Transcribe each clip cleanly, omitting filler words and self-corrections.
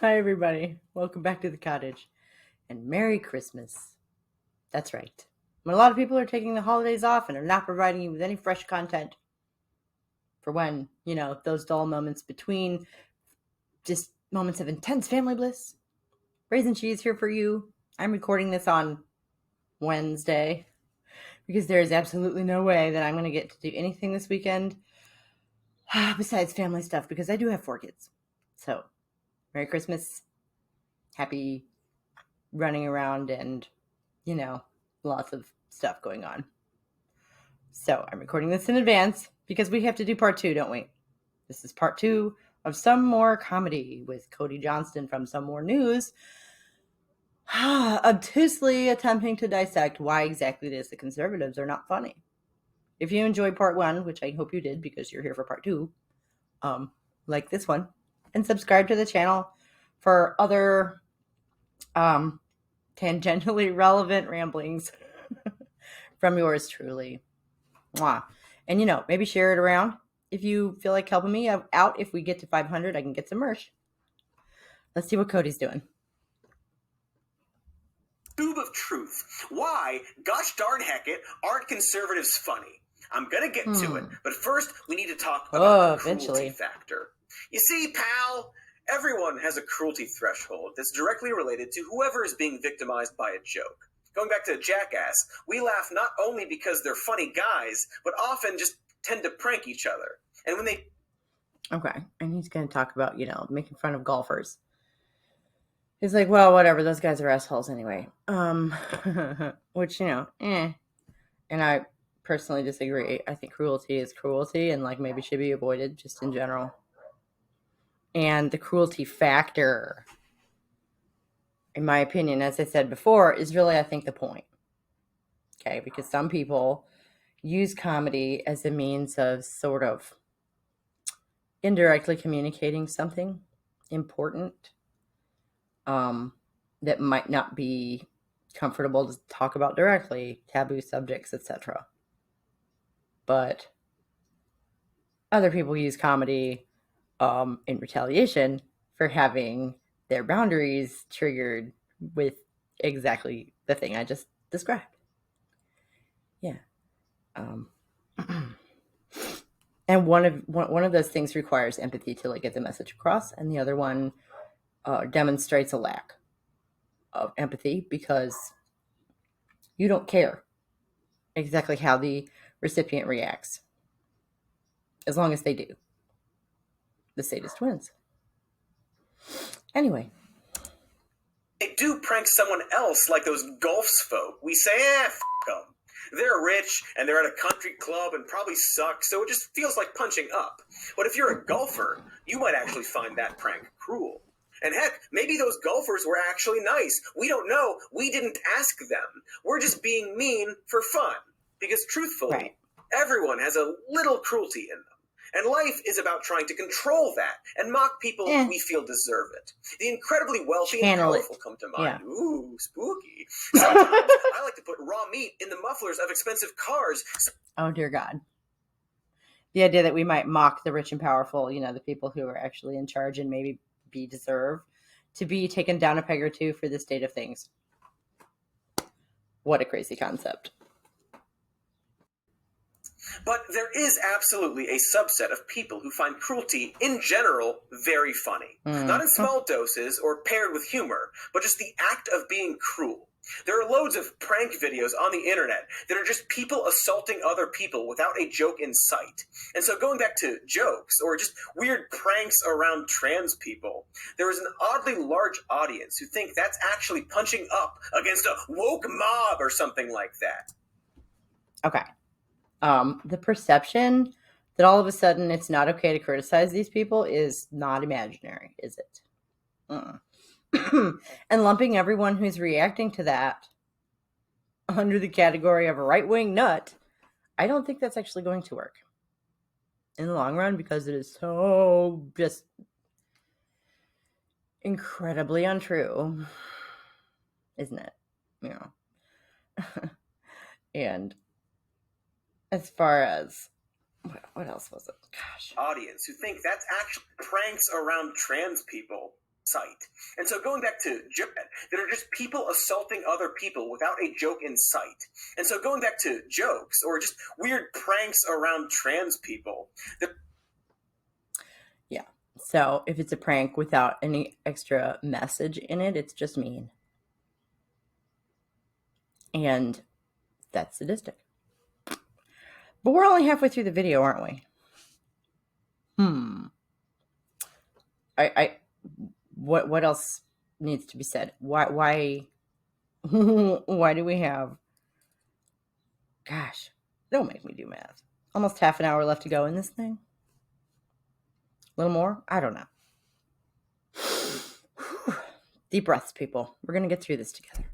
Hi, everybody. Welcome back to the cottage. And Merry Christmas. That's right. When a lot of people are taking the holidays off and are not providing you with any fresh content for when, those dull moments between just moments of intense family bliss. Brazen cheese here for you. I'm recording this on Wednesday because there is absolutely no way that I'm going to get to do anything this weekend besides family stuff because I do have 4 kids. So, Merry Christmas. Happy running around and lots of stuff going on. So I'm recording this in advance because we have to do part 2, don't we? This is part 2 of Some More Comedy with Cody Johnston from Some More News, obtusely attempting to dissect why exactly it is the conservatives are not funny. If you enjoyed part 1, which I hope you did because you're here for part 2, like this one, and subscribe to the channel for other tangentially relevant ramblings from yours truly. Mwah. And maybe share it around. If you feel like helping me out, if we get to 500, I can get some merch. Let's see what Cody's doing. Tube of truth. Why, gosh darn heck it, aren't conservatives funny? I'm gonna get to it, but first we need to talk about the cruelty factor. You see, pal, everyone has a cruelty threshold that's directly related to whoever is being victimized by a joke. Going back to Jackass, we laugh not only because they're funny guys, but often just tend to prank each other. And when they... Okay, and he's going to talk about, making fun of golfers. He's like, well, whatever, those guys are assholes anyway. Which, And I personally disagree. I think cruelty is cruelty and, maybe should be avoided just in general. And the cruelty factor, in my opinion, as I said before, is really, I think, the point. Okay, because some people use comedy as a means of sort of indirectly communicating something important that might not be comfortable to talk about directly, taboo subjects, etc. But other people use comedy in retaliation for having their boundaries triggered with exactly the thing I just described. Yeah. And one of those things requires empathy to get the message across, and the other one demonstrates a lack of empathy because you don't care exactly how the recipient reacts, as long as they do. The sadist wins. Anyway. They do prank someone else like those golfs folk. We say, f*** them. They're rich, and they're at a country club and probably suck, so it just feels like punching up. But if you're a golfer, you might actually find that prank cruel. And heck, maybe those golfers were actually nice. We don't know. We didn't ask them. We're just being mean for fun. Because truthfully, everyone has a little cruelty in them. And life is about trying to control that and mock people we feel deserve it. The incredibly wealthy and powerful come to mind. Yeah. Ooh, spooky. Sometimes I like to put raw meat in the mufflers of expensive cars. Oh, dear God. The idea that we might mock the rich and powerful, the people who are actually in charge and maybe deserve to be taken down a peg or two for the state of things. What a crazy concept. But there is absolutely a subset of people who find cruelty, in general, very funny. Not in small doses or paired with humor, but just the act of being cruel. There are loads of prank videos on the internet that are just people assaulting other people without a joke in sight. And so going back to jokes, or just weird pranks around trans people, there is an oddly large audience who think that's actually punching up against a woke mob or something like that. Okay. The perception that all of a sudden it's not okay to criticize these people is not imaginary, is it? And lumping everyone who's reacting to that under the category of a right-wing nut, I don't think that's actually going to work in the long run because it is so just incredibly untrue, isn't it? And as far as what else was it? Gosh. Audience who think that's actually pranks around trans people. sight. And so going back to jokes, that are just people assaulting other people without a joke in sight. And so going back to jokes or just weird pranks around trans people. Yeah. So if it's a prank without any extra message in it, it's just mean. And that's sadistic. But we're only halfway through the video, aren't we? What else needs to be said? Why why do we have, gosh, don't make me do math, almost half an hour left to go in this thing? A little more? I don't know. Deep breaths, people. We're going to get through this together.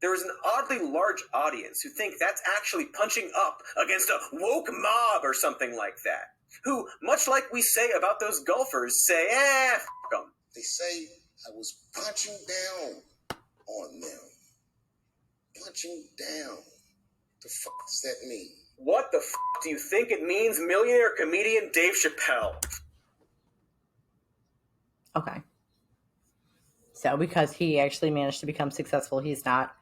There is an oddly large audience who think that's actually punching up against a woke mob or something like that. Who, much like we say about those golfers, say, f them. They say I was punching down on them. Punching down. The fuck does that mean? What the do you think it means, millionaire comedian Dave Chappelle? Okay. So because he actually managed to become successful, he's not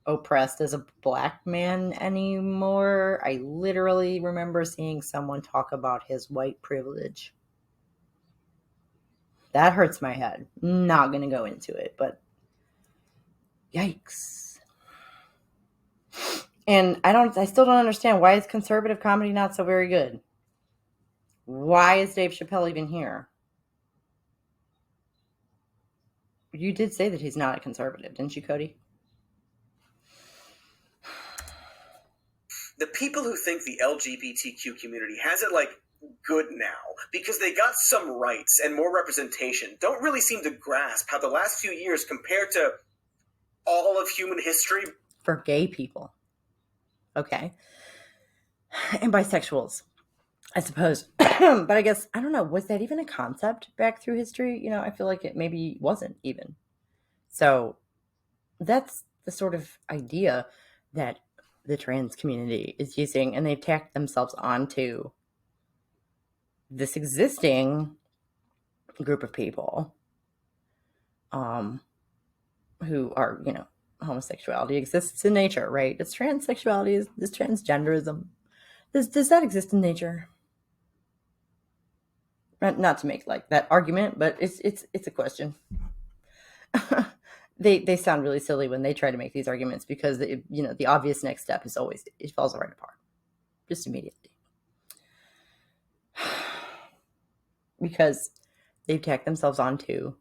oppressed as a black man anymore. I literally remember seeing someone talk about his white privilege. That hurts my head. Not going to go into it, but yikes. And I still don't understand, why is conservative comedy not so very good? Why is Dave Chappelle even here? You did say that he's not a conservative, didn't you, Cody? The people who think the LGBTQ community has it like good now because they got some rights and more representation don't really seem to grasp how the last few years compared to all of human history for gay people. Okay. And bisexuals, I suppose. But I guess, I don't know, was that even a concept back through history? You know, I feel like it maybe wasn't even. So that's the sort of idea that the trans community is using, and they've tacked themselves onto this existing group of people who are, you know, homosexuality exists in nature, right? It's transsexuality, is transgenderism. Does that exist in nature? Not to make like that argument, but it's a question. They sound really silly when they try to make these arguments because the obvious next step is always it falls right apart just immediately because they've tacked themselves onto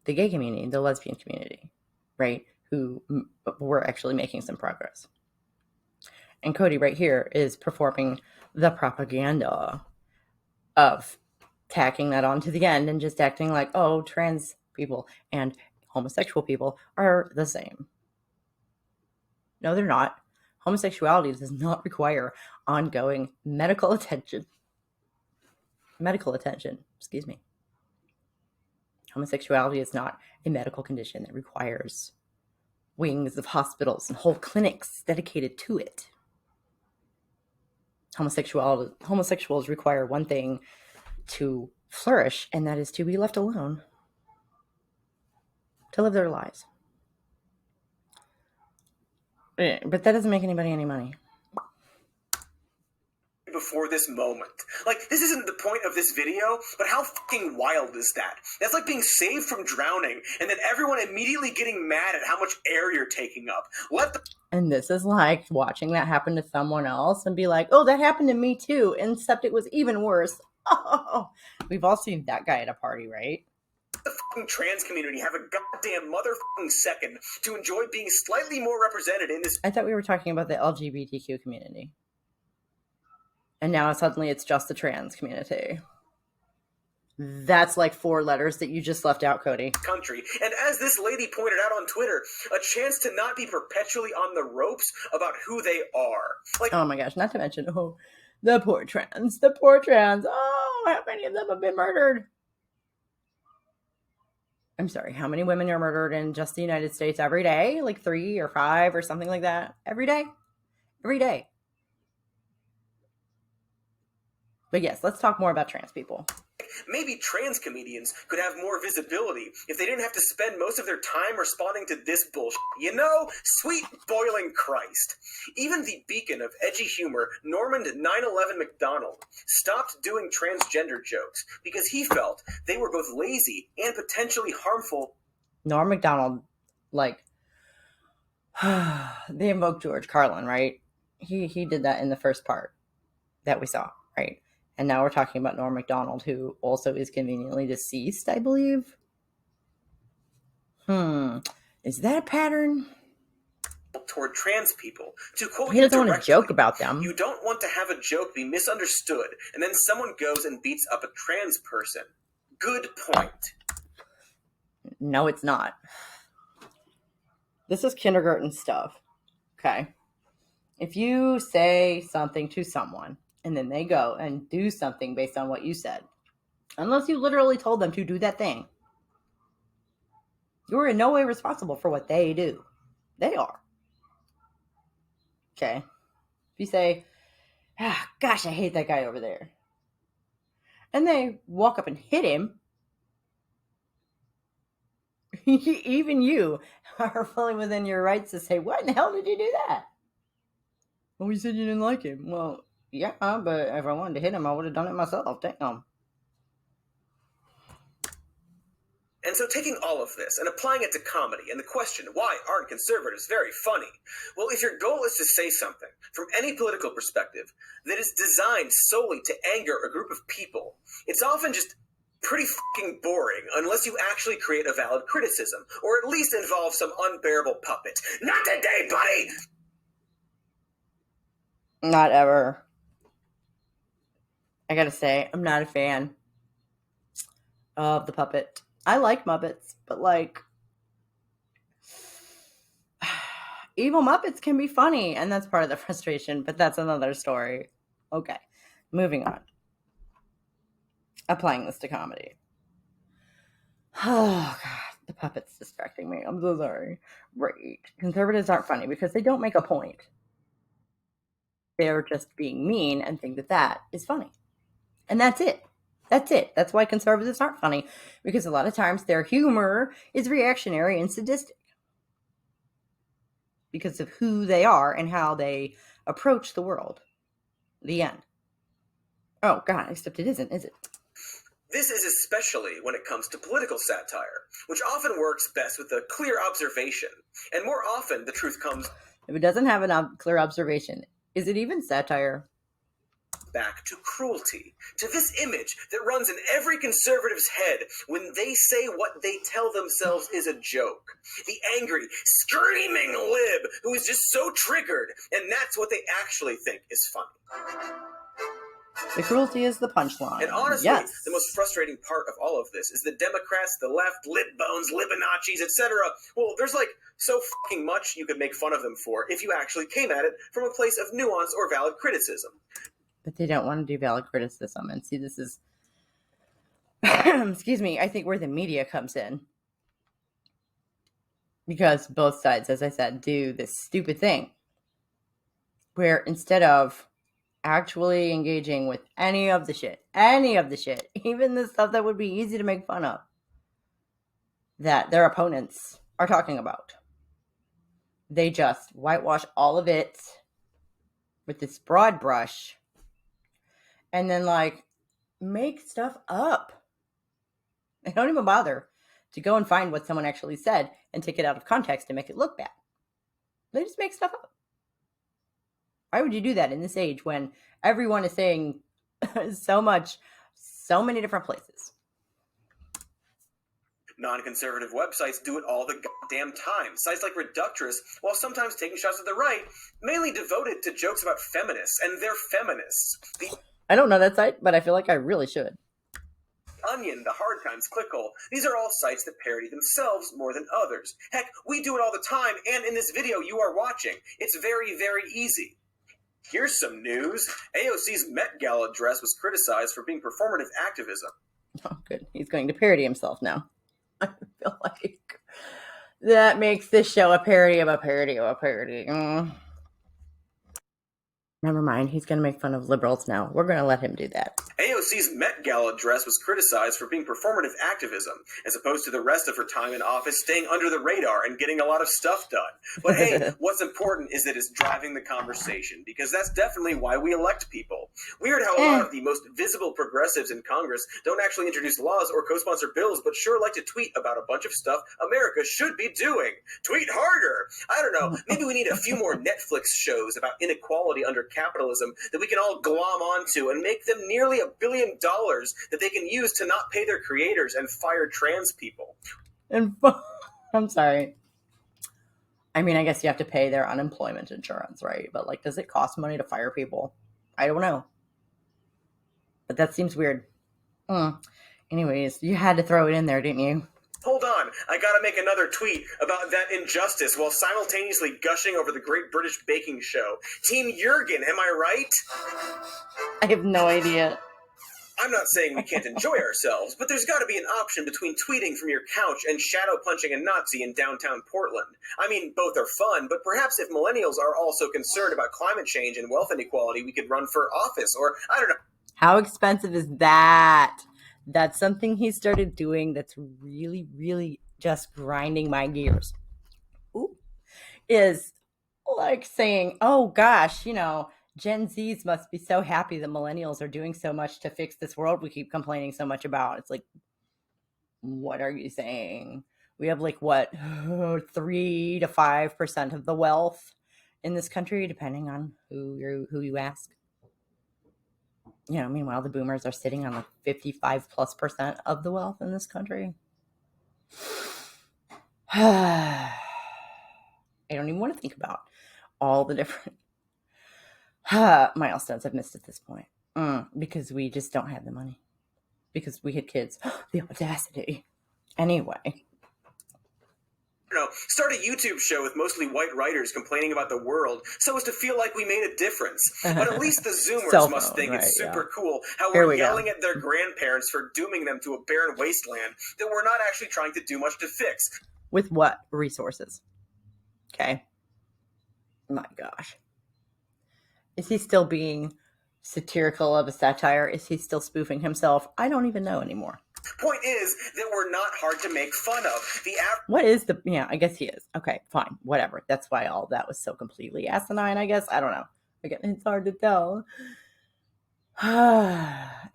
the gay community, the lesbian community, right? Who were actually making some progress. And Cody right here is performing the propaganda of tacking that onto the end and just acting like, oh, trans people and homosexual people are the same. No, they're not. Homosexuality does not require ongoing medical attention. Excuse me. Homosexuality is not a medical condition that requires wings of hospitals and whole clinics dedicated to it. Homosexuals require one thing to flourish, and that is to be left alone, to live their lives. But that doesn't make anybody any money. Before this moment. Like, this isn't the point of this video, but how fucking wild is that? That's like being saved from drowning, and then everyone immediately getting mad at how much air you're taking up. And this is like watching that happen to someone else and be like, oh, that happened to me too, except it was even worse. Oh, we've all seen that guy at a party, right? The fucking trans community have a goddamn motherfucking second to enjoy being slightly more represented in this. I thought we were talking about the LGBTQ community. And now suddenly it's just the trans community. That's like 4 letters that you just left out, Cody. Country. And as this lady pointed out on Twitter, a chance to not be perpetually on the ropes about who they are. Like, oh my gosh, not to mention, oh, the poor trans. Oh, how many of them have been murdered? I'm sorry, how many women are murdered in just the United States every day? Like 3 or 5 or something like that? Every day? Every day. But yes, let's talk more about trans people. Maybe trans comedians could have more visibility if they didn't have to spend most of their time responding to this bullshit. You know, sweet boiling Christ. Even the beacon of edgy humor, Normand 9/11 McDonald, stopped doing transgender jokes because he felt they were both lazy and potentially harmful. Norm MacDonald, like, they invoked George Carlin, right? He did that in the first part that we saw, right? And now we're talking about Norm MacDonald, who also is conveniently deceased, I believe. Is that a pattern? Toward trans people. To quote He doesn't want to directly, joke about them. You don't want to have a joke be misunderstood, and then someone goes and beats up a trans person. Good point. No, it's not. This is kindergarten stuff, okay? If you say something to someone, and then they go and do something based on what you said, unless you literally told them to do that thing, you're in no way responsible for what they do. They are. Okay? If you say, gosh, I hate that guy over there, and they walk up and hit him, even you are fully within your rights to say, what in the hell did you do that? Well, you said you didn't like him. Well, yeah, but if I wanted to hit him, I would have done it myself. Damn. And so taking all of this and applying it to comedy and the question, why aren't conservatives very funny? Well, if your goal is to say something from any political perspective that is designed solely to anger a group of people, it's often just pretty fucking boring unless you actually create a valid criticism, or at least involve some unbearable puppet. Not today, buddy! Not ever. I gotta say, I'm not a fan of the puppet. I like Muppets, but like, evil Muppets can be funny, and that's part of the frustration, but that's another story. Okay, moving on. Applying this to comedy. Oh, God, the puppet's distracting me. I'm so sorry. Right. Conservatives aren't funny because they don't make a point. They're just being mean and think that that is funny. And that's it. That's it. That's why conservatives aren't funny, because a lot of times their humor is reactionary and sadistic because of who they are and how they approach the world. The end. Oh, God, except it isn't, is it? This is especially when it comes to political satire, which often works best with a clear observation. And more often, the truth comes If it doesn't have a clear observation, is it even satire? Back to cruelty, to this image that runs in every conservative's head when they say what they tell themselves is a joke. The angry, screaming lib who is just so triggered, and that's what they actually think is funny. The cruelty is the punchline. And honestly, yes. The most frustrating part of all of this is the Democrats, the left, lib bones, libonachis, etc. Well, there's like so fucking much you could make fun of them for if you actually came at it from a place of nuance or valid criticism. But they don't want to do valid criticism. And see, this is, excuse me, I think where the media comes in. Because both sides, as I said, do this stupid thing. Where instead of actually engaging with any of the shit, even the stuff that would be easy to make fun of, that their opponents are talking about, they just whitewash all of it with this broad brush and then like make stuff up. They don't even bother to go and find what someone actually said and take it out of context and make it look bad. They just make stuff up. Why would you do that in this age when everyone is saying so much, so many different places? Non-conservative websites do it all the goddamn time. Sites like Reductress, while sometimes taking shots at the right, mainly devoted to jokes about feminists, and they're feminists. I don't know that site, but I feel like I really should. Onion, the Hard Times, Clickhole, these are all sites that parody themselves more than others. Heck, we do it all the time, and in this video you are watching. It's very, very easy. Here's some news. AOC's Met Gala dress was criticized for being performative activism. Oh, good. He's going to parody himself now. I feel like that makes this show a parody of a parody of a parody. Never mind. He's going to make fun of liberals now. We're going to let him do that. AOC's Met Gala dress was criticized for being performative activism, as opposed to the rest of her time in office staying under the radar and getting a lot of stuff done. But hey, what's important is that it's driving the conversation, because that's definitely why we elect people. Weird how a lot of the most visible progressives in Congress don't actually introduce laws or co-sponsor bills, but sure like to tweet about a bunch of stuff America should be doing. Tweet harder! I don't know, maybe we need a few more Netflix shows about inequality under capitalism that we can all glom onto and make them nearly $1 billion that they can use to not pay their creators and fire trans people. And I'm sorry. I mean, I guess you have to pay their unemployment insurance, right? But like, does it cost money to fire people? I don't know. But that seems weird. Anyways, you had to throw it in there, didn't you? Hold on, I gotta make another tweet about that injustice while simultaneously gushing over the Great British Baking Show. Team Jurgen, am I right? I have no idea. I'm not saying we can't enjoy ourselves, but there's gotta be an option between tweeting from your couch and shadow punching a Nazi in downtown Portland. I mean, both are fun, but perhaps if millennials are also concerned about climate change and wealth inequality, we could run for office, or I don't know. How expensive is that? That's something he started doing that's really, really just grinding my gears. Is like saying, oh gosh, Gen Zs must be so happy that millennials are doing so much to fix this world we keep complaining so much about. It's like, what are you saying? We have 3 to 5% of the wealth in this country, depending on who you ask. Meanwhile, the boomers are sitting on 55+% of the wealth in this country. I don't even want to think about all the different milestones I've missed at this point. Because we just don't have the money. Because we had kids. The audacity. Anyway. Start a YouTube show with mostly white writers complaining about the world so as to feel like we made a difference. But at least the Zoomers must think it's super cool how we're yelling at their grandparents for dooming them to a barren wasteland that we're not actually trying to do much to fix. With what resources? Okay. My gosh. Is he still being satirical of a satire? Is he still spoofing himself? I don't even know anymore. Point is that we're not hard to make fun of. What is the... Yeah, I guess he is. Okay, fine. Whatever. That's why all that was so completely asinine, I guess. I don't know. Again, it's hard to tell.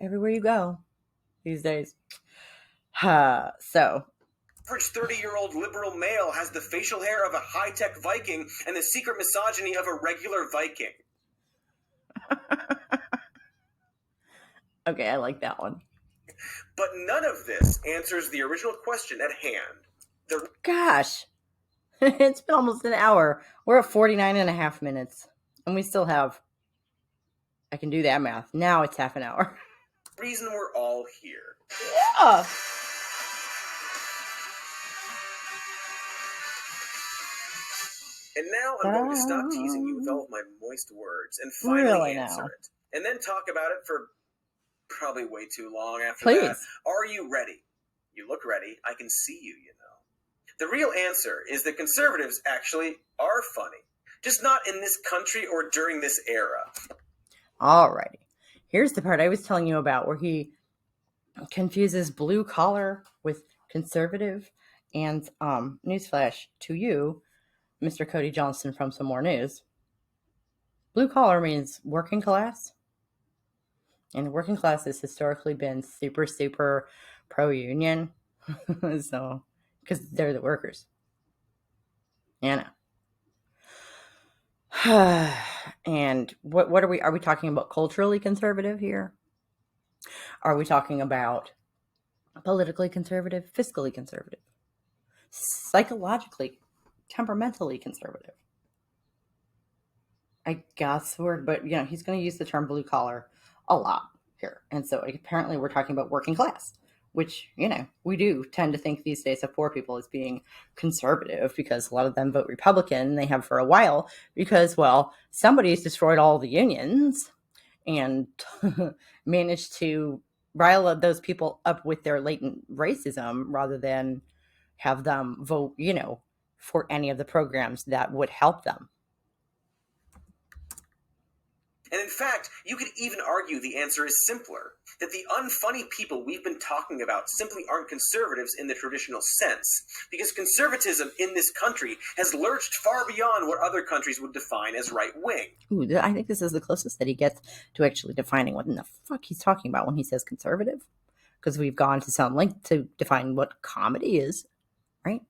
Everywhere you go these days. So... Average 30-year-old liberal male has the facial hair of a high-tech Viking and the secret misogyny of a regular Viking. Okay, I like that one. But none of this answers the original question at hand. Gosh, it's been almost an hour. We're at 49 and a half minutes. And we still have... I can do that math. Now it's half an hour. The reason we're all here. Yeah. And now I'm going to stop teasing you with all of my moist words and finally answer it. And then talk about it for probably way too long after that. Are you ready? You look ready. I can see you, The real answer is that conservatives actually are funny. Just not in this country or during this era. Alrighty. Here's the part I was telling you about where he confuses blue collar with conservative. And newsflash to you, Mr. Cody Johnston from Some More News. Blue collar means working class. And working class has historically been super, super pro-union. So, because they're the workers. And what are we talking about culturally conservative here? Are we talking about politically conservative, fiscally conservative, psychologically, temperamentally conservative? I guess but he's going to use the term blue collar a lot here. And so apparently we're talking about working class, which, we do tend to think these days of poor people as being conservative because a lot of them vote Republican, and they have for a while because, well, somebody's destroyed all the unions and managed to rile those people up with their latent racism rather than have them vote, for any of the programs that would help them. And in fact, you could even argue the answer is simpler, that the unfunny people we've been talking about simply aren't conservatives in the traditional sense, because conservatism in this country has lurched far beyond what other countries would define as right-wing. Ooh, I think this is the closest that he gets to actually defining what in the fuck he's talking about when he says conservative, because we've gone to some length to define what comedy is, right?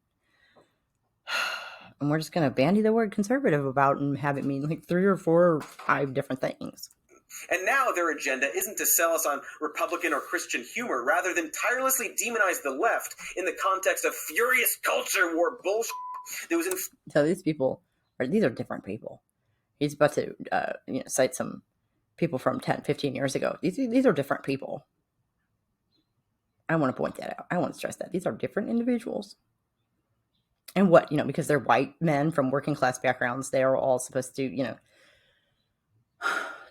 And we're just going to bandy the word conservative about and have it mean like 3 or 4 or 5 different things. And now their agenda isn't to sell us on Republican or Christian humor, rather than tirelessly demonize the left in the context of furious culture war bullshit that was in... So these are different people. He's about to cite some people from 10, 15 years ago. These are different people. I want to point that out. I want to stress that. These are different individuals. And what, because they're white men from working class backgrounds, they are all supposed to,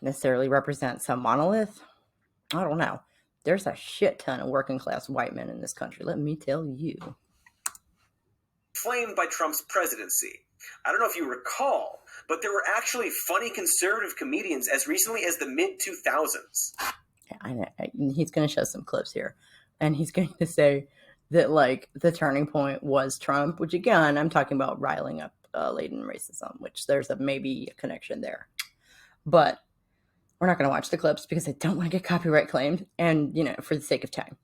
necessarily represent some monolith. I don't know. There's a shit ton of working class white men in this country, let me tell you. Flamed by Trump's presidency. I don't know if you recall, but there were actually funny conservative comedians as recently as the mid-2000s. He's going to show some clips here. And he's going to say that, like, the turning point was Trump, which, again, I'm talking about riling up latent racism, which there's maybe a connection there. But we're not going to watch the clips because I don't want to get copyright claimed and, for the sake of time.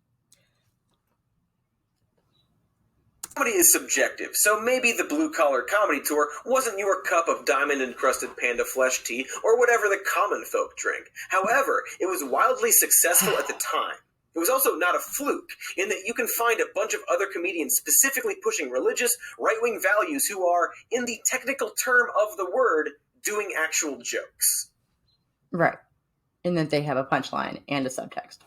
Comedy is subjective, so maybe the blue-collar comedy tour wasn't your cup of diamond-encrusted panda flesh tea or whatever the common folk drink. However, it was wildly successful at the time. It was also not a fluke, in that you can find a bunch of other comedians specifically pushing religious, right-wing values who are, in the technical term of the word, doing actual jokes. Right. And that they have a punchline and a subtext.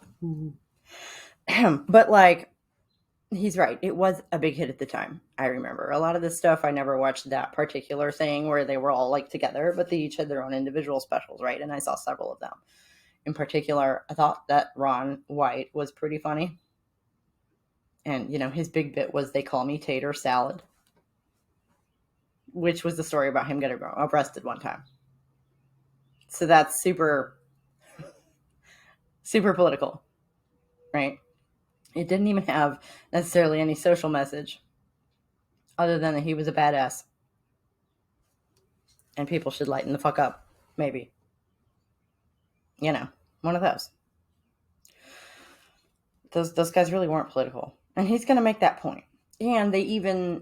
But, like, he's right. It was a big hit at the time. I remember. A lot of this stuff, I never watched that particular thing where they were all, like, together, but they each had their own individual specials, right? And I saw several of them. In particular, I thought that Ron White was pretty funny. And, his big bit was they call me Tater Salad, which was the story about him getting arrested one time. So that's super, super political, right? It didn't even have necessarily any social message other than that he was a badass. And people should lighten the fuck up, maybe. One of those. Those guys really weren't political. And he's going to make that point. And they even,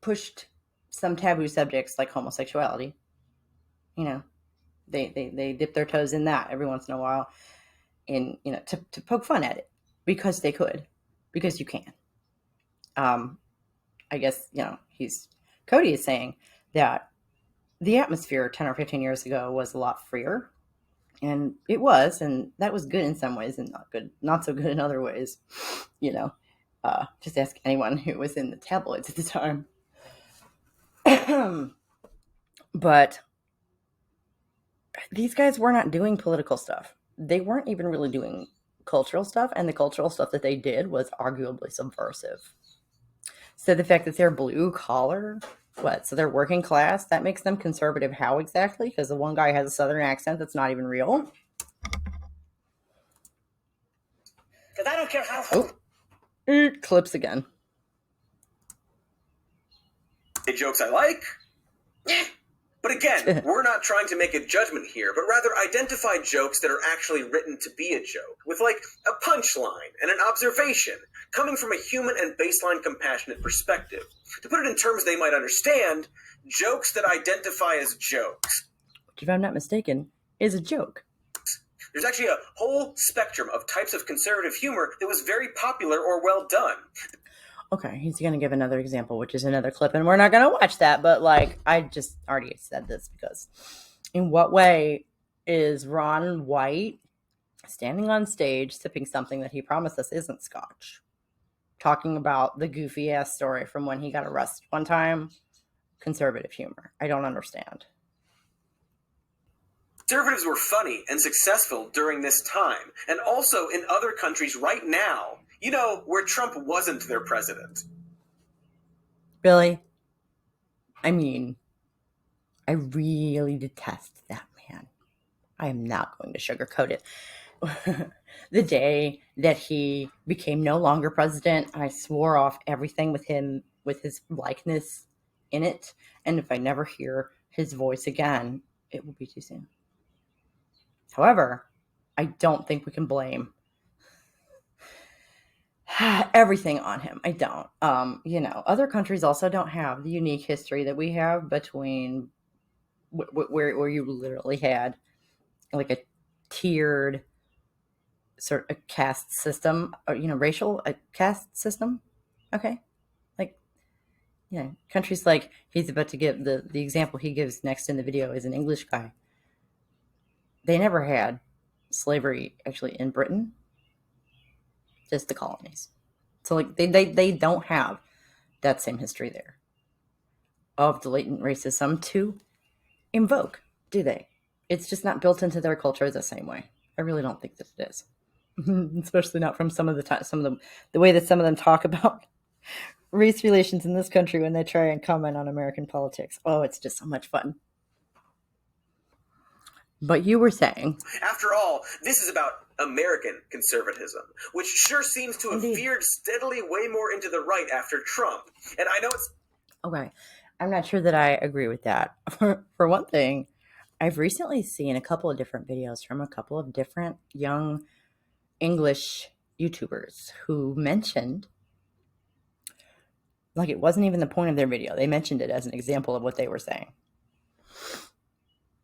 pushed some taboo subjects like homosexuality. They dip their toes in that every once in a while in, to poke fun at it because they could, because you can. I guess, Cody is saying that the atmosphere 10 or 15 years ago was a lot freer. And it was, and that was good in some ways and not so good in other ways. Just ask anyone who was in the tabloids at the time. But these guys were not doing political stuff. They weren't even really doing cultural stuff, and the cultural stuff that they did was arguably subversive. So the fact that they're blue collar, so they're working class, that makes them conservative. How exactly? Because the one guy has a southern accent that's not even real. Because I don't care how... Clips again. The jokes I like? But again, we're not trying to make a judgment here, but rather identify jokes that are actually written to be a joke, with like a punchline and an observation, coming from a human and baseline compassionate perspective. To put it in terms they might understand, jokes that identify as jokes. Which, if I'm not mistaken, is a joke. There's actually a whole spectrum of types of conservative humor that was very popular or well done. Okay, he's going to give another example, which is another clip, and we're not going to watch that, but, like, I just already said this because in what way is Ron White standing on stage sipping something that he promised us isn't scotch, talking about the goofy-ass story from when he got arrested one time? Conservative humor. I don't understand. Conservatives were funny and successful during this time, and also in other countries right now, where Trump wasn't their president. Really? I mean, I really detest that man. I am not going to sugarcoat it. The day that he became no longer president, I swore off everything with him, with his likeness in it. And if I never hear his voice again, it will be too soon. However, I don't think we can blame everything on him. I don't. Other countries also don't have the unique history that we have between where you literally had like a tiered sort of a caste system, or racial caste system. Okay, like countries like he's about to give the example he gives next in the video is an English guy. They never had slavery actually in Britain, just the colonies. So like they don't have that same history there of the latent racism to invoke, do they? It's just not built into their culture the same way. I really don't think that it is. Especially not from some of the way that some of them talk about race relations in this country when they try and comment on American politics. Oh, it's just so much fun. But you were saying, after all, this is about American conservatism, which sure seems to have veered steadily way more into the right after Trump. And I know it's okay. I'm not sure that I agree with that. For one thing, I've recently seen a couple of different videos from a couple of different young English YouTubers who mentioned, like it wasn't even the point of their video, they mentioned it as an example of what they were saying,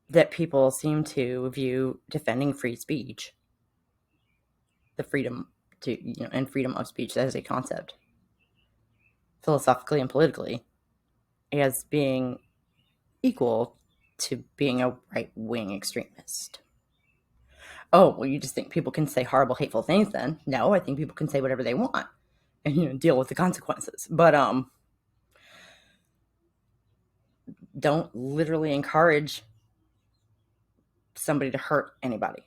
that people seem to view defending free speech, the freedom to, and freedom of speech as a concept, philosophically and politically, as being equal to being a right-wing extremist. Oh, well, you just think people can say horrible, hateful things then? No, I think people can say whatever they want and deal with the consequences. But don't literally encourage somebody to hurt anybody.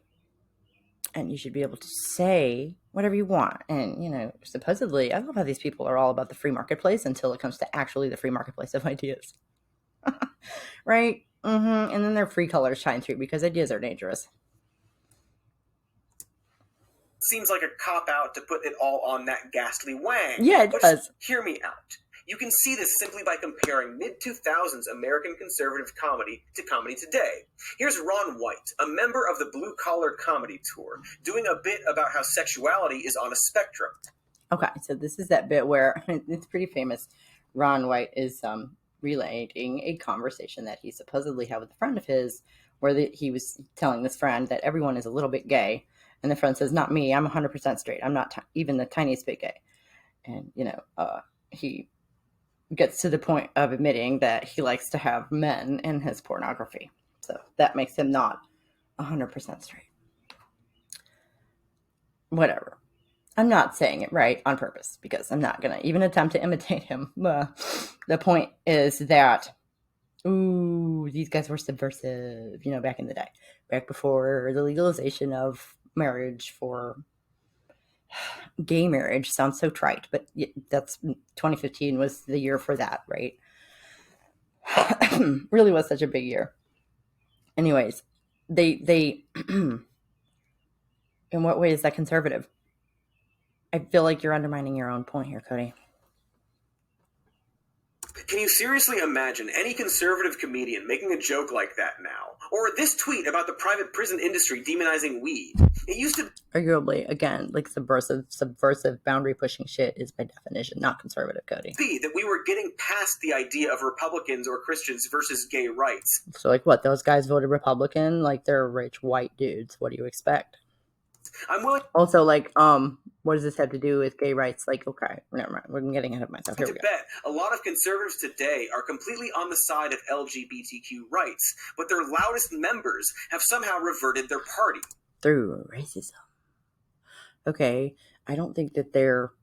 And you should be able to say whatever you want. And, supposedly, I love how these people are all about the free marketplace until it comes to actually the free marketplace of ideas. Right? And then their free colors shine through because ideas are dangerous. Seems like a cop-out to put it all on that ghastly Wang. Yeah, it does. Hear me out. You can see this simply by comparing mid-2000s American conservative comedy to comedy today. Here's Ron White, a member of the Blue Collar Comedy Tour, doing a bit about how sexuality is on a spectrum. Okay, so this is that bit where it's pretty famous. Ron White is relating a conversation that he supposedly had with a friend of his, where he was telling this friend that everyone is a little bit gay. And the friend says, not me, I'm 100% straight. I'm not even the tiniest bit gay. And, he gets to the point of admitting that he likes to have men in his pornography. So that makes him not 100% straight. Whatever. I'm not saying it right on purpose because I'm not going to even attempt to imitate him. The point is that, these guys were subversive, back in the day. Back before the legalization of marriage for gay marriage. Sounds so trite, but that's 2015 was the year for that, right? Really was such a big year. Anyways, they in what way is that conservative? I feel like you're undermining your own point here, Cody. Can you seriously imagine any conservative comedian making a joke like that now? Or this tweet about the private prison industry demonizing weed? It used to... Arguably, again, like subversive, boundary-pushing shit is by definition not conservative, Cody. ...be that we were getting past the idea of Republicans or Christians versus gay rights. So, like, what? Those guys voted Republican? Like, they're rich white dudes. What do you expect? I'm willing... Also, like, what does this have to do with gay rights? Like, okay, never mind. We're getting ahead of myself. Here we go. Bet a lot of conservatives today are completely on the side of LGBTQ rights, but their loudest members have somehow reverted their party. Through racism. Okay, I don't think that their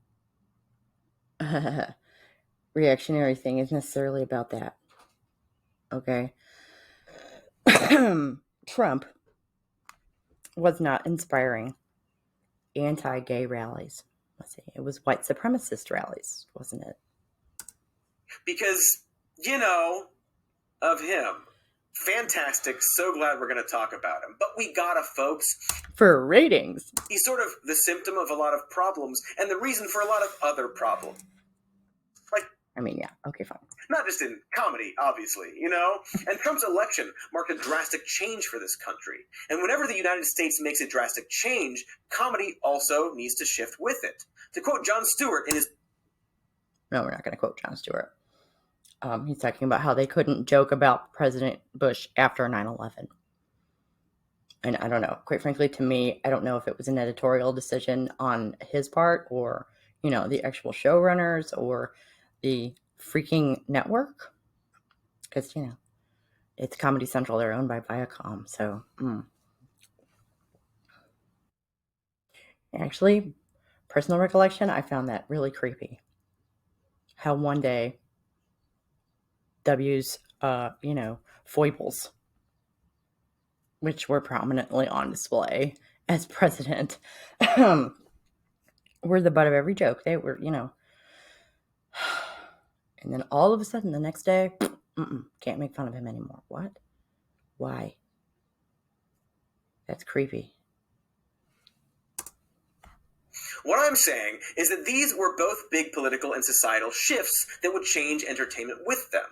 reactionary thing is necessarily about that. Okay? Trump was not inspiring anti-gay rallies. Let's see, it was white supremacist rallies, wasn't it? Because, of him. Fantastic. So glad we're going to talk about him. But we gotta, folks. For ratings. He's sort of the symptom of a lot of problems and the reason for a lot of other problems. I mean, yeah, okay, fine. Not just in comedy, obviously, you know? And Trump's election marked a drastic change for this country. And whenever the United States makes a drastic change, comedy also needs to shift with it. To quote Jon Stewart in his... No, we're not going to quote Jon Stewart. He's talking about how they couldn't joke about President Bush after 9/11. And I don't know. Quite frankly, to me, I don't know if it was an editorial decision on his part or, you know, the actual showrunners or the freaking network. Because, you know, it's Comedy Central. They're owned by Viacom. So, Actually, personal recollection, I found that really creepy. How one day W's, foibles, which were prominently on display as president, were the butt of every joke. They were, and then all of a sudden the next day, can't make fun of him anymore. What? Why? That's creepy. What I'm saying is that these were both big political and societal shifts that would change entertainment with them.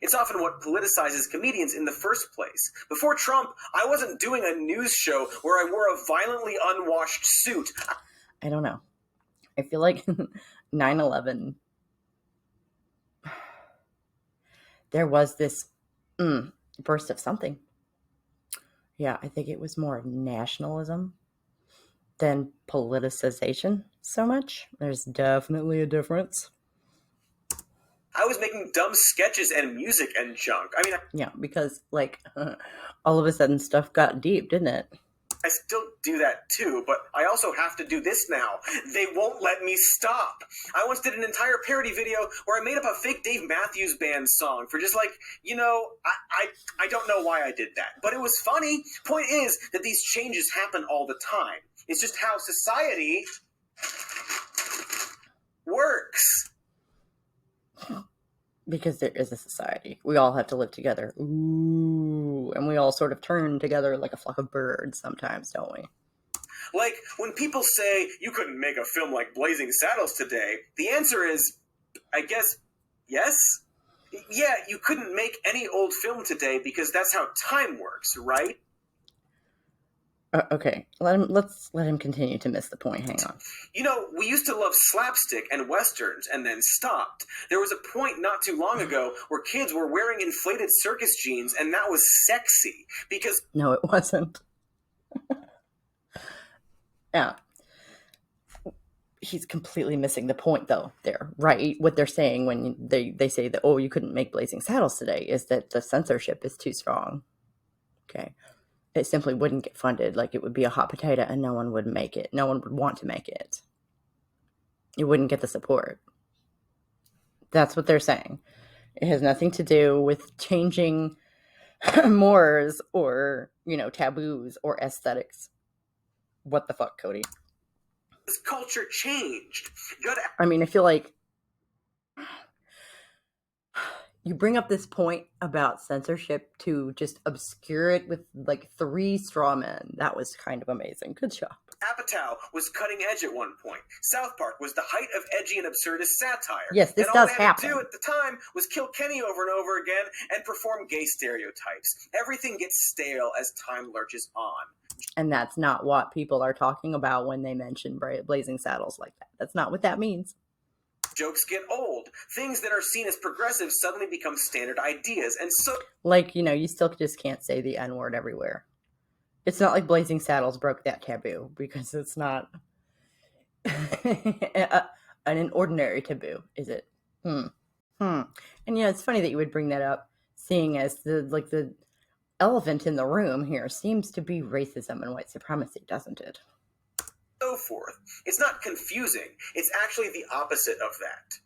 It's often what politicizes comedians in the first place. Before Trump, I wasn't doing a news show where I wore a violently unwashed suit. I don't know. I feel like 9/11, there was this burst of something. Yeah, I think it was more nationalism than politicization so much. There's definitely a difference. I was making dumb sketches and music and junk. I mean, yeah, because all of a sudden stuff got deep, didn't it? I still do that too, but I also have to do this now. They won't let me stop. I once did an entire parody video where I made up a fake Dave Matthews Band song for just I don't know why I did that, but it was funny. Point is that these changes happen all the time. It's just how society works. Because there is a society. We all have to live together. Ooh, and we all sort of turn together like a flock of birds sometimes, don't we? Like, when people say, you couldn't make a film like Blazing Saddles today, the answer is, I guess, yes? Yeah, you couldn't make any old film today because that's how time works, right? Okay, let's let him continue to miss the point. Hang on. You know, we used to love slapstick and westerns and then stopped. There was a point not too long ago where kids were wearing inflated circus jeans and that was sexy because... No, it wasn't. Yeah. He's completely missing the point, though, there, right? What they're saying when they say that, oh, you couldn't make Blazing Saddles today is that the censorship is too strong. Okay. It simply wouldn't get funded. Like, it would be a hot potato and no one would make it. No one would want to make it. It wouldn't get the support. That's what they're saying. It has nothing to do with changing mores or, taboos or aesthetics. What the fuck, Cody? This culture changed. I mean, I feel like you bring up this point about censorship to just obscure it with 3 straw men. That was kind of amazing. Good job. Apatow was cutting edge at one point. South Park was the height of edgy and absurdist satire. Yes, this and does all they had happen. to do at the time was kill Kenny over and over again and perform gay stereotypes. Everything gets stale as time lurches on. And that's not what people are talking about when they mention Blazing Saddles like that. That's not what that means. Jokes get old. Things that are seen as progressive suddenly become standard ideas. And so... you still just can't say the N-word everywhere. It's not like Blazing Saddles broke that taboo, because it's not an ordinary taboo, is it? And it's funny that you would bring that up, seeing as the elephant in the room here seems to be racism and white supremacy, doesn't it? So forth. It's not confusing. It's actually the opposite of that.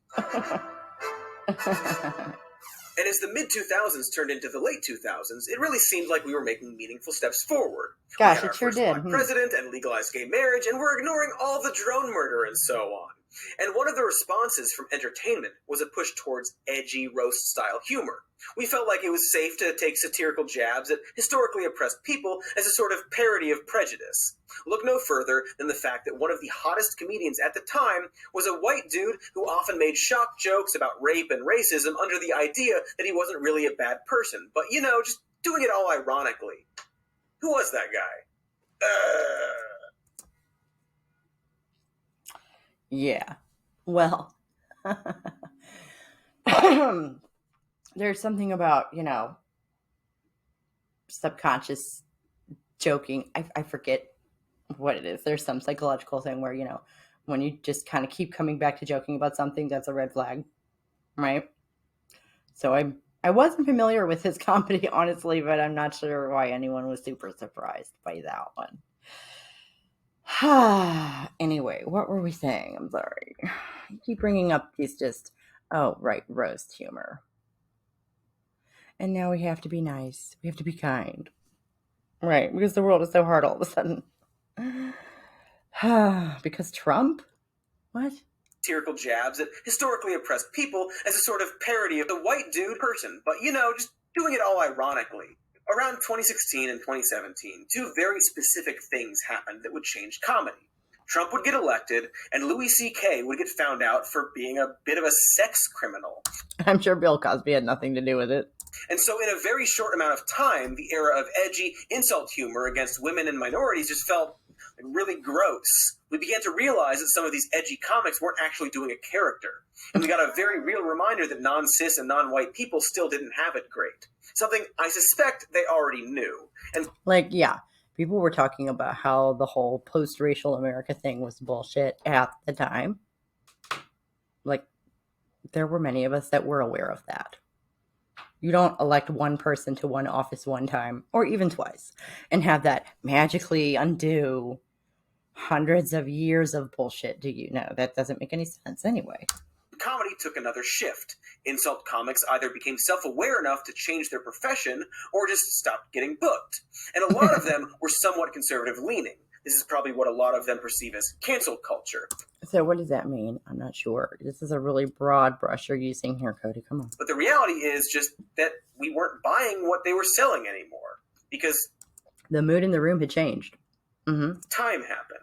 And as the mid-2000s turned into the late 2000s, it really seemed like we were making meaningful steps forward. Gosh, we had it sure our first did. Black president and legalized gay marriage, and we're ignoring all the drone murder and so on. And one of the responses from entertainment was a push towards edgy roast-style humor. We felt like it was safe to take satirical jabs at historically oppressed people as a sort of parody of prejudice. Look no further than the fact that one of the hottest comedians at the time was a white dude who often made shock jokes about rape and racism under the idea that he wasn't really a bad person, but, just doing it all ironically. Who was that guy? Yeah. Well, there's something about, subconscious joking. I forget what it is. There's some psychological thing where, when you just kind of keep coming back to joking about something, that's a red flag, right? So I wasn't familiar with his comedy, honestly, but I'm not sure why anyone was super surprised by that one. Anyway, what were we saying? I'm sorry. I keep bringing up these roast humor. And now we have to be nice. We have to be kind. Right, because the world is so hard all of a sudden. Because Trump? What? Satirical jabs at historically oppressed people as a sort of parody of the white dude person, but, just doing it all ironically. Around 2016 and 2017, two very specific things happened that would change comedy. Trump would get elected, and Louis C.K. would get found out for being a bit of a sex criminal. I'm sure Bill Cosby had nothing to do with it. And so in a very short amount of time, the era of edgy insult humor against women and minorities just felt really gross. We began to realize that some of these edgy comics weren't actually doing a character. And we got a very real reminder that non-cis and non-white people still didn't have it great. Something I suspect they already knew. And people were talking about how the whole post-racial America thing was bullshit at the time. There were many of us that were aware of that. You don't elect one person to one office one time, or even twice, and have that magically undo hundreds of years of bullshit, do you know? That doesn't make any sense anyway. Comedy took another shift. Insult comics either became self-aware enough to change their profession or just stopped getting booked. And a lot of them were somewhat conservative-leaning. This is probably what a lot of them perceive as cancel culture. So what does that mean? I'm not sure. This is a really broad brush you're using here, Cody. Come on. But the reality is just that we weren't buying what they were selling anymore. Because the mood in the room had changed. Time happened.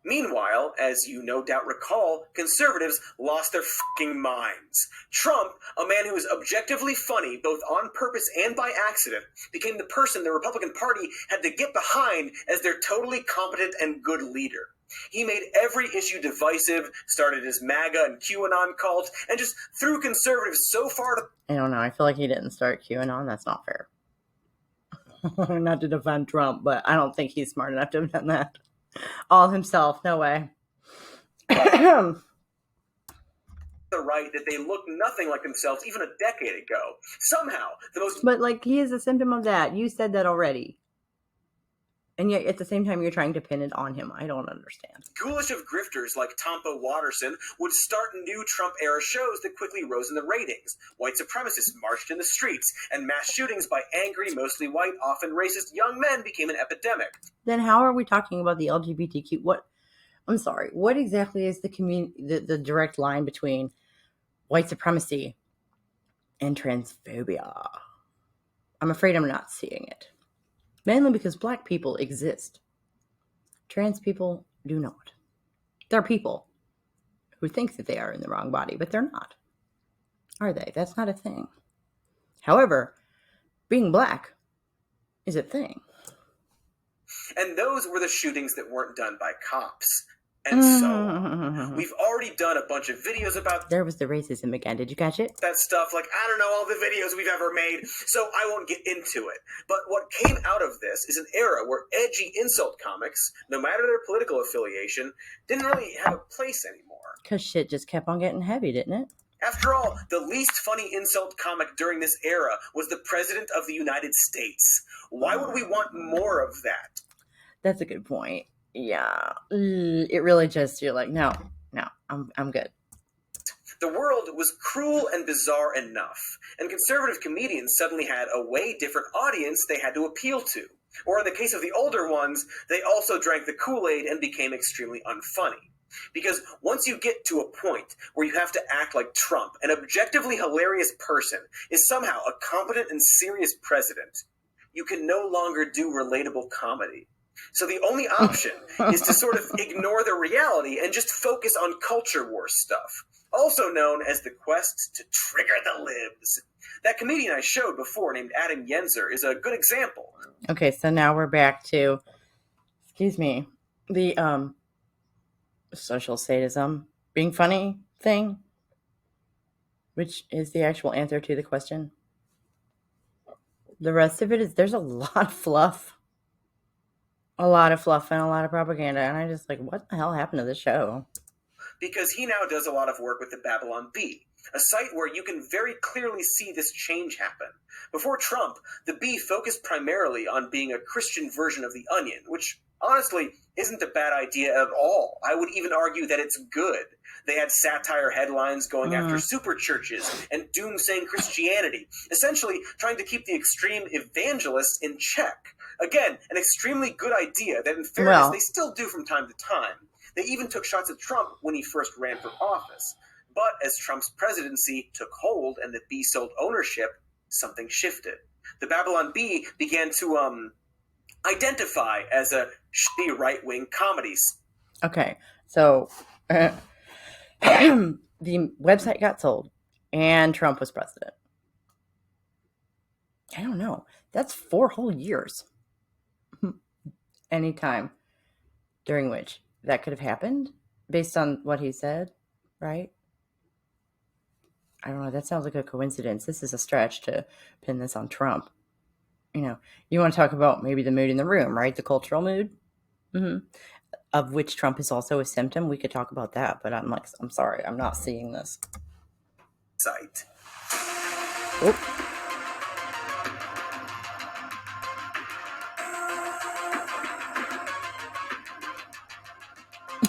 Meanwhile, as you no doubt recall, conservatives lost their fucking minds. Trump, a man who was objectively funny both on purpose and by accident, became the person the Republican Party had to get behind as their totally competent and good leader. He made every issue divisive, started his MAGA and QAnon cult, and just threw conservatives so far to... I don't know. I feel like he didn't start QAnon. That's not fair. Not to defend Trump, but I don't think he's smart enough to have done that. All himself, no way. The right that they look nothing like themselves even a decade ago. Somehow, the most... But, he is a symptom of that. You said that already. And yet, at the same time, you're trying to pin it on him. I don't understand. Ghoulish of grifters like Tompa Watterson would start new Trump-era shows that quickly rose in the ratings. White supremacists marched in the streets, and mass shootings by angry, mostly white, often racist young men became an epidemic. Then how are we talking about the LGBTQ? I'm sorry. What exactly is the direct line between white supremacy and transphobia? I'm afraid I'm not seeing it. Mainly because black people exist. Trans people do not. They're people who think that they are in the wrong body, but they're not. Are they? That's not a thing. However, being black is a thing. And those were the shootings that weren't done by cops. And so we've already done a bunch of videos about... There was the racism again. Did you catch it? That stuff. I don't know all the videos we've ever made, so I won't get into it. But what came out of this is an era where edgy insult comics, no matter their political affiliation, didn't really have a place anymore. Because shit just kept on getting heavy, didn't it? After all, the least funny insult comic during this era was the President of the United States. Why would we want more of that? That's a good point. Yeah, it really just, you're like, no, I'm good. The world was cruel and bizarre enough, and conservative comedians suddenly had a way different audience they had to appeal to. Or in the case of the older ones, they also drank the Kool-Aid and became extremely unfunny. Because once you get to a point where you have to act like Trump, an objectively hilarious person is somehow a competent and serious president, you can no longer do relatable comedy. So the only option is to sort of ignore the reality and just focus on culture war stuff, also known as the quest to trigger the libs. That comedian I showed before named Adam Yenzer is a good example. Okay, so now we're back to, excuse me, the social sadism being funny thing, which is the actual answer to the question. The rest of it is, there's a lot of fluff. A lot of fluff and a lot of propaganda, and I just like, what the hell happened to this show? Because he now does a lot of work with the Babylon Bee, a site where you can very clearly see this change happen. Before Trump, the Bee focused primarily on being a Christian version of the Onion, which honestly isn't a bad idea at all. I would even argue that it's good. They had satire headlines going after super churches and doomsaying Christianity, essentially trying to keep the extreme evangelists in check. Again, an extremely good idea that in fairness they still do from time to time. They even took shots at Trump when he first ran for office. But as Trump's presidency took hold and the Bee sold ownership, something shifted. The Babylon Bee began to identify as a shitty right-wing comedy. Okay, so the website got sold and Trump was president. I don't know. That's 4 whole years. Any time during which that could have happened based on what he said, right? I don't know. That sounds like a coincidence. This is a stretch to pin this on Trump. You know, you want to talk about maybe the mood in the room, right? The cultural mood, of which Trump is also a symptom. We could talk about that, but I'm sorry, I'm not seeing this. Site. Oh.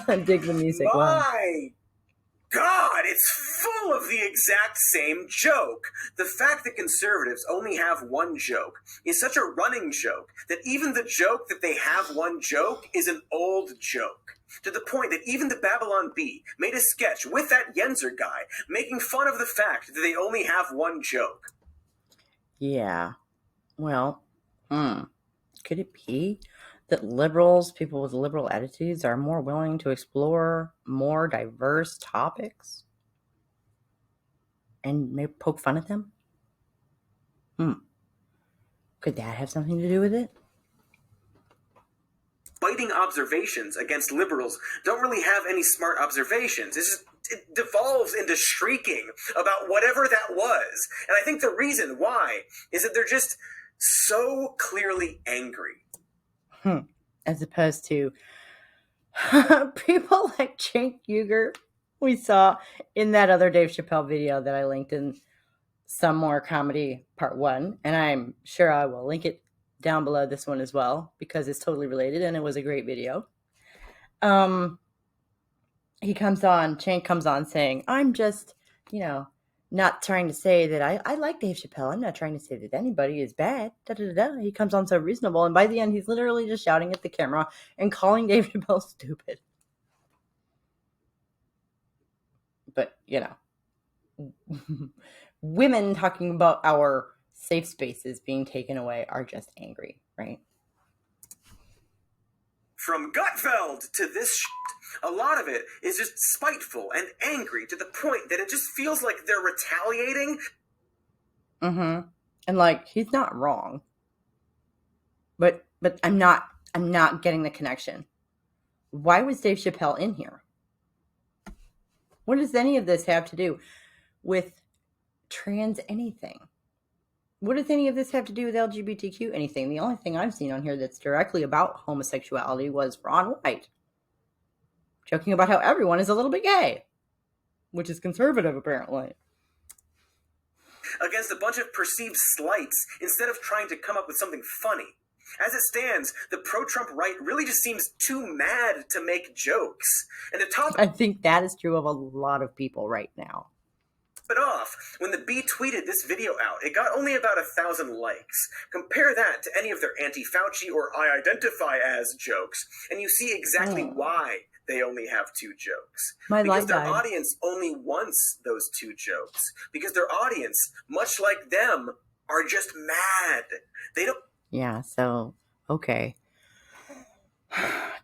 I dig the music. My God, it's full of the exact same joke. The fact that conservatives only have one joke is such a running joke that even the joke that they have one joke is an old joke. To the point that even the Babylon Bee made a sketch with that Yenzer guy making fun of the fact that they only have one joke. Yeah. Well, could it be that liberals, people with liberal attitudes, are more willing to explore more diverse topics and maybe poke fun at them? Could that have something to do with it? Biting observations against liberals don't really have any smart observations. It devolves into shrieking about whatever that was. And I think the reason why is that they're just so clearly angry. As opposed to people like Cenk Uygur we saw in that other Dave Chappelle video that I linked in Some More Comedy Part 1. And I'm sure I will link it down below this one as well, because it's totally related and it was a great video. Cenk comes on saying, I'm just, not trying to say that I like Dave Chappelle. I'm not trying to say that anybody is bad. He comes on so reasonable. And by the end, he's literally just shouting at the camera and calling Dave Chappelle stupid. But, women talking about our safe spaces being taken away are just angry, right? From Gutfeld to this shit, a lot of it is just spiteful and angry to the point that it just feels like they're retaliating. And he's not wrong. But I'm not getting the connection. Why was Dave Chappelle in here? What does any of this have to do with trans anything? What does any of this have to do with LGBTQ anything? The only thing I've seen on here that's directly about homosexuality was Ron White joking about how everyone is a little bit gay, which is conservative apparently. Against a bunch of perceived slights instead of trying to come up with something funny. As it stands, the pro-Trump right really just seems too mad to make jokes. And the top... I think that is true of a lot of people right now. But off, when the Bee tweeted this video out, it got only about 1,000 likes. Compare that to any of their anti-Fauci or I identify as jokes, and you see exactly why they only have 2 jokes. My because light their died. audience only wants those 2 jokes. Because their audience, much like them, are just mad. They don't... Yeah, so, okay.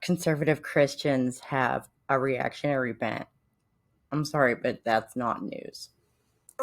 Conservative Christians have a reactionary bent. I'm sorry, but that's not news.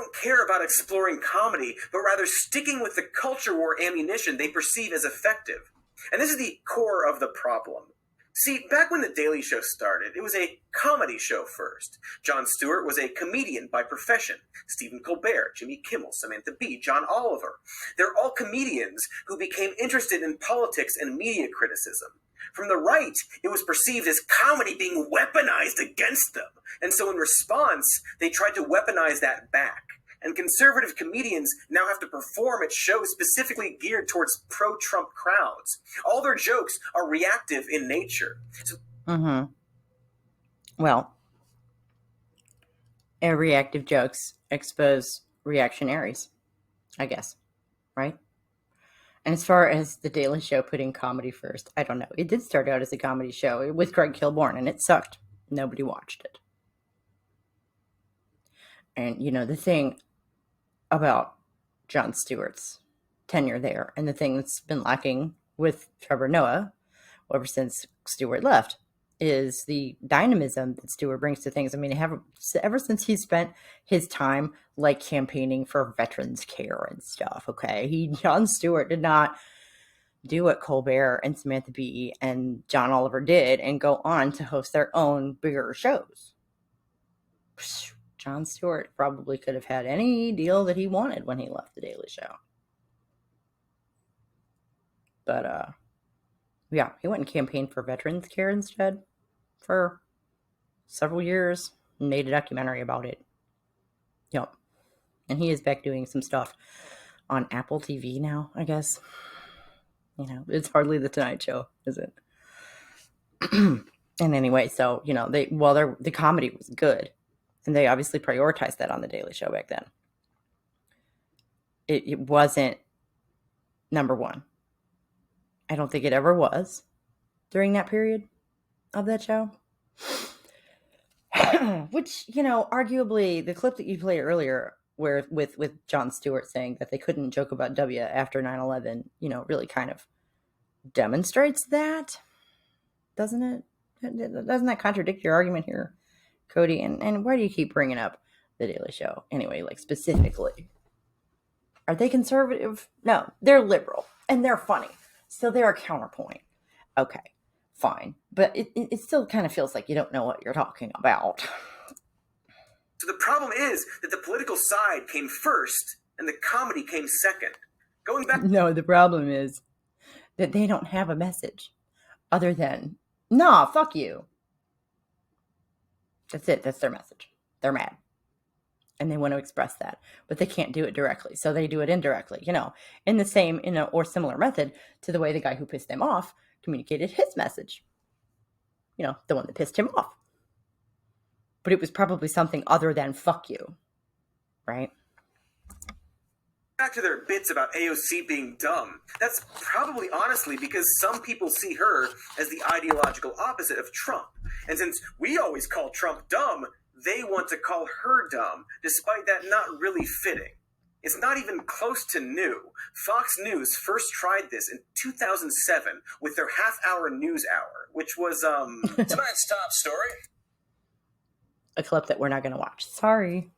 don't care about exploring comedy, but rather sticking with the culture war ammunition they perceive as effective. And this is the core of the problem. See, back when The Daily Show started, it was a comedy show first. Jon Stewart was a comedian by profession. Stephen Colbert, Jimmy Kimmel, Samantha Bee, John Oliver. They're all comedians who became interested in politics and media criticism. From the right, it was perceived as comedy being weaponized against them. And so in response, they tried to weaponize that back. And conservative comedians now have to perform at shows specifically geared towards pro-Trump crowds. All their jokes are reactive in nature. Well, reactive jokes expose reactionaries, I guess, right? And as far as The Daily Show putting comedy first, I don't know. It did start out as a comedy show with Craig Kilborn, and it sucked. Nobody watched it. And, you know, the thing about Jon Stewart's tenure there, and the thing that's been lacking with Trevor Noah ever since Stewart left, is the dynamism that Stewart brings to things. I mean, ever since he spent his time like campaigning for veterans care and stuff, okay? Jon Stewart did not do what Colbert and Samantha Bee and John Oliver did and go on to host their own bigger shows. Jon Stewart probably could have had any deal that he wanted when he left The Daily Show. But, yeah, he went and campaigned for veterans care instead for several years and made a documentary about it. Yep. And he is back doing some stuff on Apple TV now, I guess. You know, it's hardly The Tonight Show, is it? And anyway, so, you know, the comedy was good. And they obviously prioritized that on The Daily Show back then. It wasn't number one. I don't think it ever was during that period of that show. Which, you know, arguably the clip that you played earlier where with Jon Stewart saying that they couldn't joke about W after 9/11, you know, really kind of demonstrates that, doesn't it? Doesn't that contradict your argument here, Cody? And why do you keep bringing up The Daily Show? Anyway, like specifically. Are they conservative? No, they're liberal and they're funny. So they're a counterpoint. Okay, fine. But it still kind of feels like you don't know what you're talking about. So the problem is that the political side came first and the comedy came second. Going back... No, the problem is that they don't have a message other than, nah, fuck you. That's it. That's their message. They're mad. And they want to express that, but they can't do it directly. So they do it indirectly, you know, in the same, or similar method to the way the guy who pissed them off communicated his message. You know, the one that pissed him off. But it was probably something other than fuck you, right? Back to their bits about AOC being dumb. That's probably honestly because some people see her as the ideological opposite of Trump. And since we always call Trump dumb, they want to call her dumb, despite that not really fitting. It's not even close to new. Fox News first tried this in 2007 with their half-hour news hour, which was, tonight's top story. A clip that we're not going to watch. Sorry.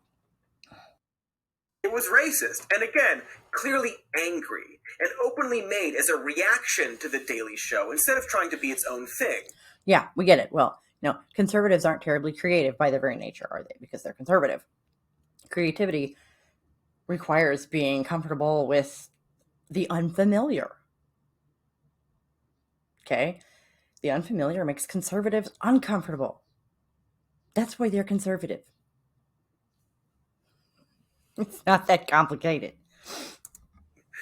It was racist, and again, clearly angry, and openly made as a reaction to The Daily Show, instead of trying to be its own thing. Yeah, we get it. Well, no, conservatives aren't terribly creative by their very nature, are they? Because they're conservative. Creativity requires being comfortable with the unfamiliar. Okay? The unfamiliar makes conservatives uncomfortable. That's why they're conservative. It's not that complicated.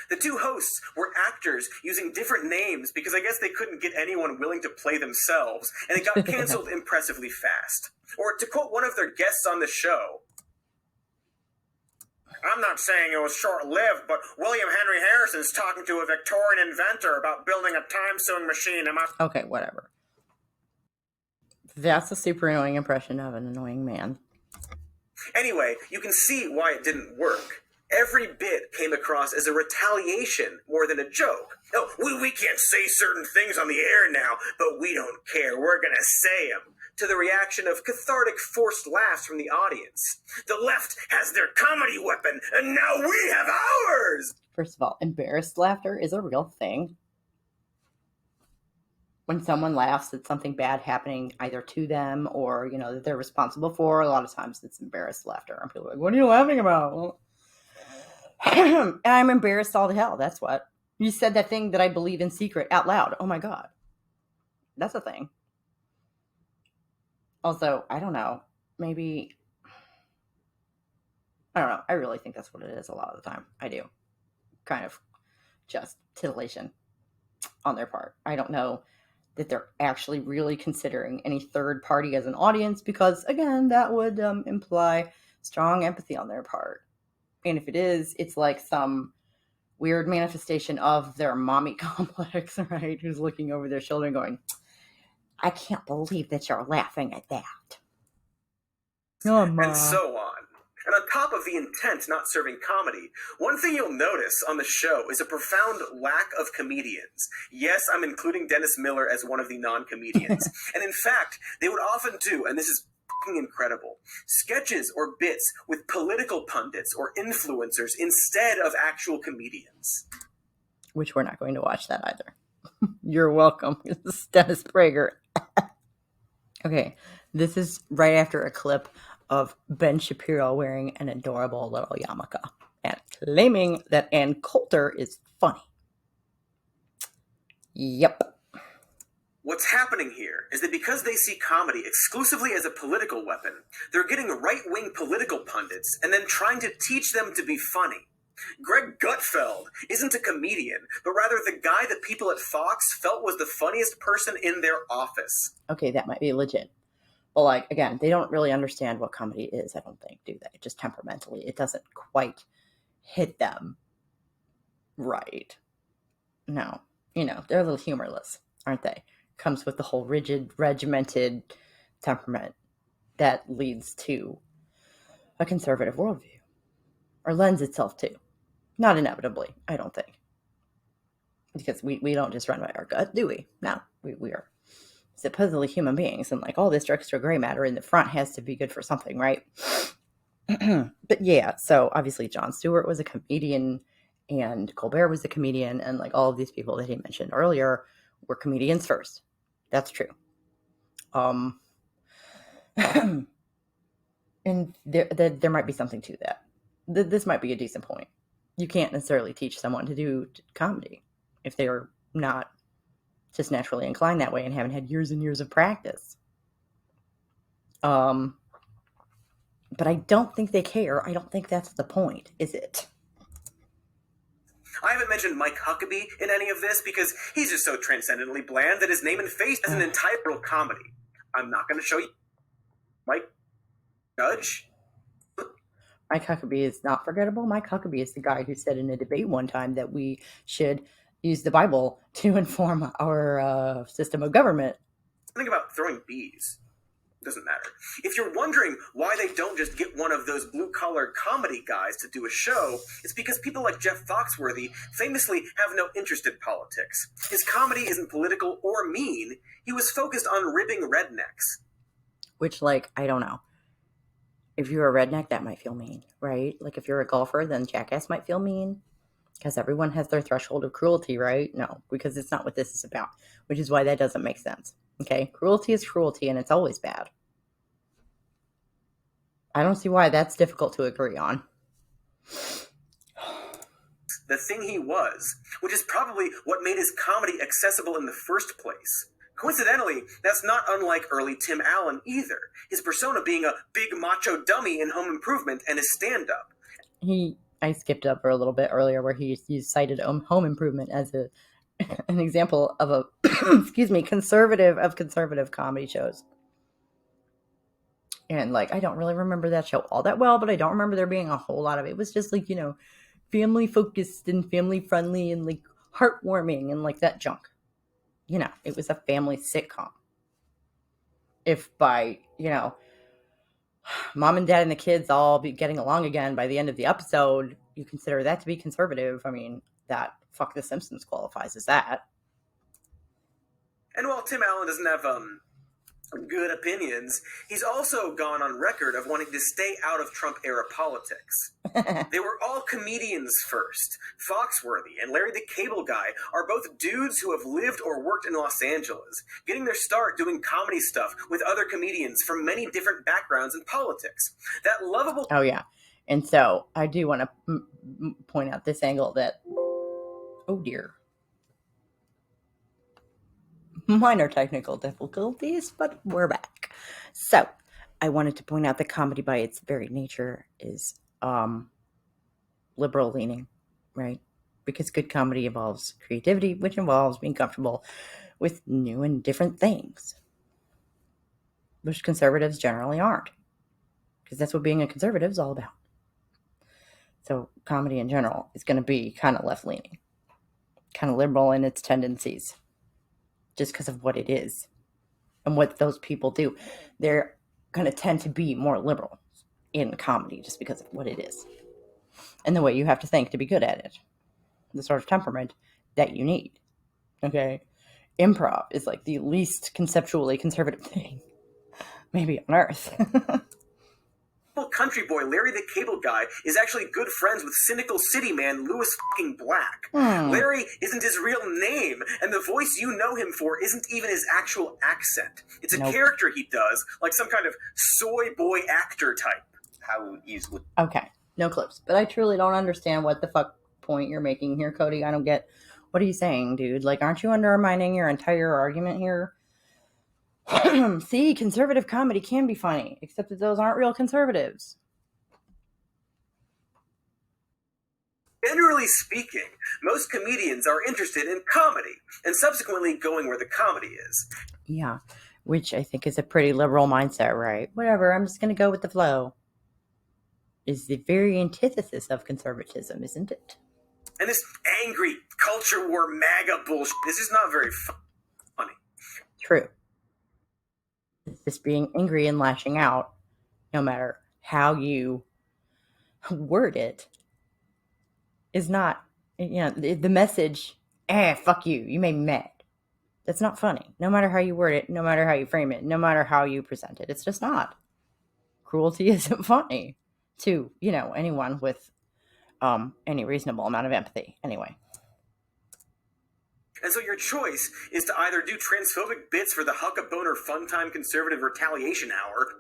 The two hosts were actors using different names because I guess they couldn't get anyone willing to play themselves, and it got canceled impressively fast. Or to quote one of their guests on the show, I'm not saying it was short-lived, but William Henry Harrison's talking to a Victorian inventor about building a time-sewing machine. Okay, whatever. That's a super annoying impression of an annoying man. Anyway, you can see why it didn't work. Every bit came across as a retaliation more than a joke. Oh, we can't say certain things on the air now, but we don't care. We're gonna say them. To the reaction of cathartic forced laughs from the audience. The left has their comedy weapon, and now we have ours! First of all, embarrassed laughter is a real thing. When someone laughs at something bad happening either to them or, that they're responsible for, a lot of times it's embarrassed laughter. And people are like, what are you laughing about? Well, and I'm embarrassed all to hell. That's what. You said that thing that I believe in secret out loud. Oh my God. That's a thing. Also, I don't know. Maybe, I don't know. I really think that's what it is a lot of the time. I do. Kind of just titillation on their part. I don't know that they're actually really considering any third party as an audience because, again, that would imply strong empathy on their part. And if it is, it's like some weird manifestation of their mommy complex, right? Who's looking over their shoulder and going, I can't believe that you're laughing at that. Oh, and so on. And on top of the intent not serving comedy, one thing you'll notice on the show is a profound lack of comedians. Yes, I'm including Dennis Miller as one of the non-comedians. And in fact, they would often do, and this is fucking incredible, sketches or bits with political pundits or influencers instead of actual comedians. Which we're not going to watch that either. You're welcome. This is Dennis Prager. Okay, this is right after a clip of Ben Shapiro wearing an adorable little yarmulke and claiming that Ann Coulter is funny. Yep. What's happening here is that because they see comedy exclusively as a political weapon, they're getting right-wing political pundits and then trying to teach them to be funny. Greg Gutfeld isn't a comedian, but rather the guy that people at Fox felt was the funniest person in their office. Okay, that might be legit. But, again, they don't really understand what comedy is, I don't think, do they? Just temperamentally. It doesn't quite hit them right. No. They're a little humorless, aren't they? Comes with the whole rigid, regimented temperament that leads to a conservative worldview. Or lends itself to. Not inevitably, I don't think. Because we don't just run by our gut, do we? No, we are supposedly human beings, and all this extra gray matter in the front has to be good for something, right? But yeah, so obviously Jon Stewart was a comedian, and Colbert was a comedian, and all of these people that he mentioned earlier were comedians first. That's true. And there might be something to that. This might be a decent point. You can't necessarily teach someone to do comedy if they are not just naturally inclined that way and haven't had years and years of practice. But I don't think they care. I don't think that's the point, is it? I haven't mentioned Mike Huckabee in any of this because he's just so transcendently bland that his name and face is an entire comedy. I'm not going to show you Mike Judge. Mike Huckabee is not forgettable. Mike Huckabee is the guy who said in a debate one time that we should use the Bible to inform our system of government. Think about throwing bees. Doesn't matter. If you're wondering why they don't just get one of those blue-collar comedy guys to do a show, it's because people like Jeff Foxworthy famously have no interest in politics. His comedy isn't political or mean. He was focused on ribbing rednecks. Which, I don't know. If you're a redneck, that might feel mean, right? If you're a golfer, then Jackass might feel mean. Because everyone has their threshold of cruelty, right? No, because it's not what this is about. Which is why that doesn't make sense. Okay? Cruelty is cruelty, and it's always bad. I don't see why that's difficult to agree on. The thing he was, which is probably what made his comedy accessible in the first place. Coincidentally, that's not unlike early Tim Allen either. His persona being a big macho dummy in Home Improvement and his stand-up. I skipped over a little bit earlier where he cited Home Improvement as an example of a conservative comedy shows. And I don't really remember that show all that well, but I don't remember there being a whole lot of it. It was just family focused and family friendly and heartwarming and that junk. It was a family sitcom. if by, mom and dad and the kids all be getting along again by the end of the episode, you consider that to be conservative. I mean, that Fuck the Simpsons qualifies as that. And while Tim Allen doesn't have good opinions, he's also gone on record of wanting to stay out of Trump-era politics. They were all comedians first. Foxworthy and Larry the Cable Guy are both dudes who have lived or worked in Los Angeles, getting their start doing comedy stuff with other comedians from many different backgrounds in politics. That lovable... Oh, yeah. And so I do want to point out this angle that, oh dear, minor technical difficulties, but we're back. So I wanted to point out that comedy by its very nature is liberal leaning, right? Because good comedy involves creativity, which involves being comfortable with new and different things, which conservatives generally aren't, because that's what being a conservative is all about. So comedy in general is going to be kind of left-leaning, kind of liberal in its tendencies, just because of what it is and what those people do. They're going to tend to be more liberal in comedy just because of what it is and the way you have to think to be good at it, the sort of temperament that you need. Okay, improv is like the least conceptually conservative thing maybe on earth. Country boy Larry the Cable Guy is actually good friends with cynical city man Louis fucking Black. Larry isn't his real name, and the voice you know him for isn't even his actual accent. It's a character he does, like some kind of soy boy actor type. How easily... Okay, no clips. But I truly don't understand what the fuck point you're making here, Cody. I don't get... What are you saying, dude? Like, aren't you undermining your entire argument here? See, conservative comedy can be funny, except that those aren't real conservatives. Generally speaking, most comedians are interested in comedy, and subsequently going where the comedy is. Yeah, which I think is a pretty liberal mindset, right? Whatever, I'm just going to go with the flow. Is the very antithesis of conservatism, isn't it? And this angry culture war MAGA bullshit is just not very funny. True. This being angry and lashing out, no matter how you word it, is not, the message, fuck you, you made me mad. That's not funny. No matter how you word it, no matter how you frame it, no matter how you present it. It's just not. Cruelty isn't funny to, anyone with any reasonable amount of empathy. Anyway. And so your choice is to either do transphobic bits for the Huckaboner Funtime Conservative Retaliation Hour,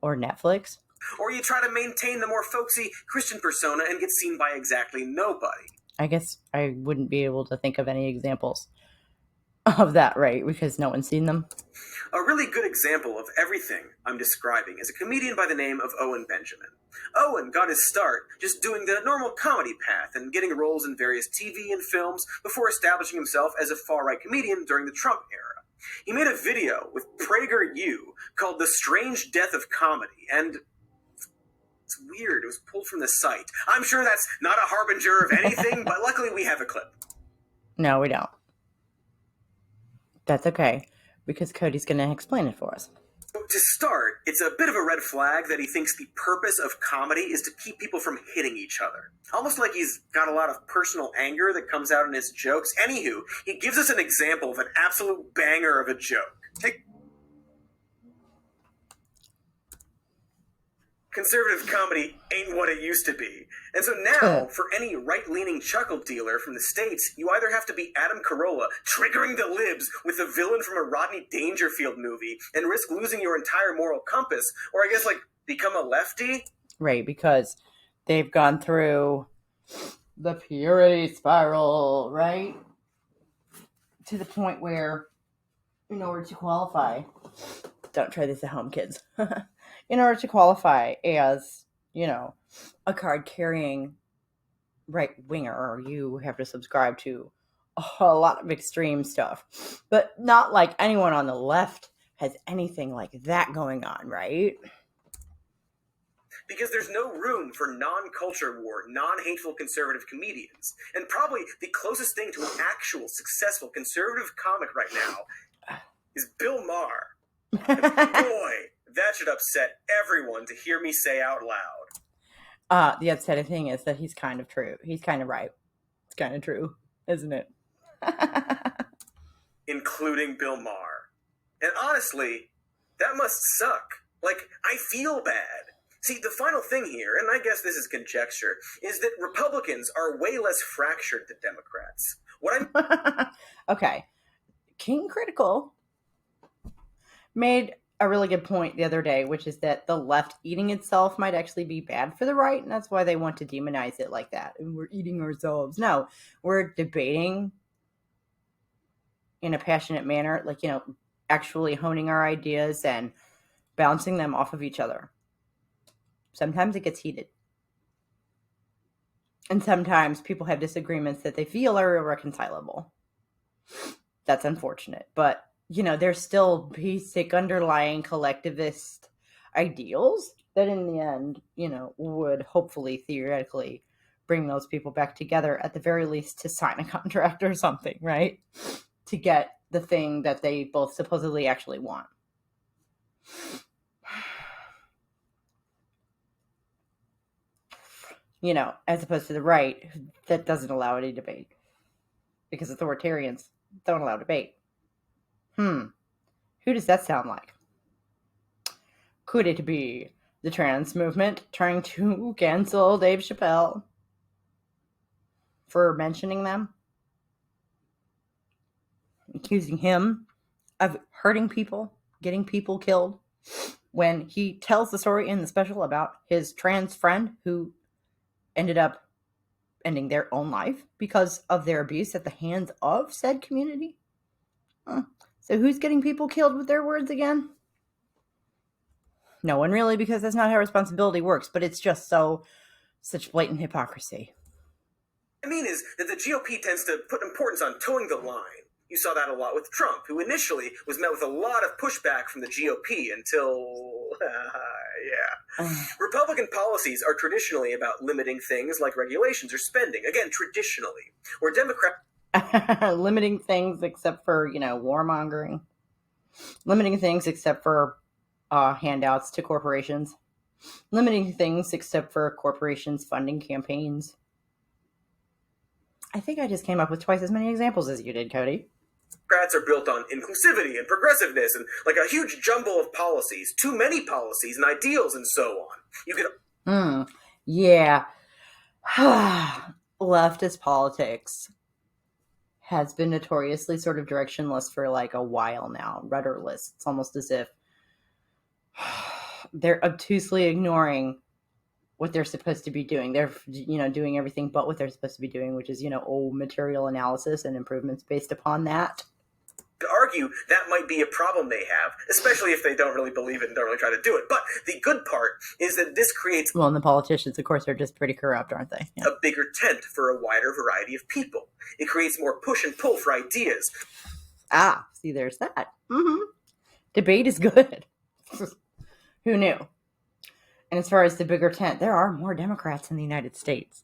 or Netflix, or you try to maintain the more folksy Christian persona and get seen by exactly nobody. I guess I wouldn't be able to think of any examples of that, right? Because no one's seen them. A really good example of everything I'm describing is a comedian by the name of Owen Benjamin. Owen got his start just doing the normal comedy path and getting roles in various TV and films before establishing himself as a far-right comedian during the Trump era. He made a video with PragerU called The Strange Death of Comedy, and it's weird, it was pulled from the site. I'm sure that's not a harbinger of anything, but luckily we have a clip. No, we don't. That's okay, because Cody's going to explain it for us. To start, it's a bit of a red flag that he thinks the purpose of comedy is to keep people from hitting each other. Almost like he's got a lot of personal anger that comes out in his jokes. Anywho, he gives us an example of an absolute banger of a joke. Conservative comedy ain't what it used to be. And so now, for any right-leaning chuckle dealer from the States, you either have to be Adam Carolla, triggering the libs with the villain from a Rodney Dangerfield movie, and risk losing your entire moral compass, or I guess, become a lefty? Right, because they've gone through the purity spiral, right? To the point where, in order to qualify, don't try this at home, kids. In order to qualify as, a card-carrying right-winger, you have to subscribe to a lot of extreme stuff. But not like anyone on the left has anything like that going on, right? Because there's no room for non-culture war, non-hateful conservative comedians. And probably the closest thing to an actual successful conservative comic right now is Bill Maher. Boy, that should upset everyone to hear me say out loud. The upsetting thing is that he's kind of true. He's kind of right. It's kind of true, isn't it? Including Bill Maher. And honestly, that must suck. Like, I feel bad. See, the final thing here, and I guess this is conjecture, is that Republicans are way less fractured than Democrats. Okay. King Critical made a really good point the other day, which is that the left eating itself might actually be bad for the right, and that's why they want to demonize it like that. And we're eating ourselves. No, we're debating in a passionate manner, like, actually honing our ideas and bouncing them off of each other. Sometimes it gets heated. And sometimes people have disagreements that they feel are irreconcilable. That's unfortunate. But, there's still basic underlying collectivist ideals that in the end, would hopefully, theoretically, bring those people back together, at the very least to sign a contract or something, right? To get the thing that they both supposedly actually want. As opposed to the right, that doesn't allow any debate. Because authoritarians don't allow debate. Who does that sound like? Could it be the trans movement trying to cancel Dave Chappelle for mentioning them? Accusing him of hurting people, getting people killed, when he tells the story in the special about his trans friend who ended up ending their own life because of their abuse at the hands of said community. So who's getting people killed with their words again? No one really, because that's not how responsibility works, but it's just such blatant hypocrisy. What I mean is that the GOP tends to put importance on towing the line. You saw that a lot with Trump, who initially was met with a lot of pushback from the GOP until, Republican policies are traditionally about limiting things like regulations or spending. Again, traditionally. Where Democrats... limiting things except for, warmongering. Limiting things except for handouts to corporations. Limiting things except for corporations funding campaigns. I think I just came up with twice as many examples as you did, Cody. Democrats are built on inclusivity and progressiveness and like a huge jumble of policies, too many policies and ideals and so on. You could... Yeah. Leftist politics has been notoriously sort of directionless for like a while now, rudderless. It's almost as if they're obtusely ignoring what they're supposed to be doing. They're, doing everything but what they're supposed to be doing, which is, material analysis and improvements based upon that. To argue that might be a problem they have, especially if they don't really believe it and don't really try to do it. But the good part is that this creates... Well, and the politicians, of course, are just pretty corrupt, aren't they? Yeah. A bigger tent for a wider variety of people. It creates more push and pull for ideas. See, there's that. Debate is good. Who knew? And as far as the bigger tent, there are more Democrats in the United States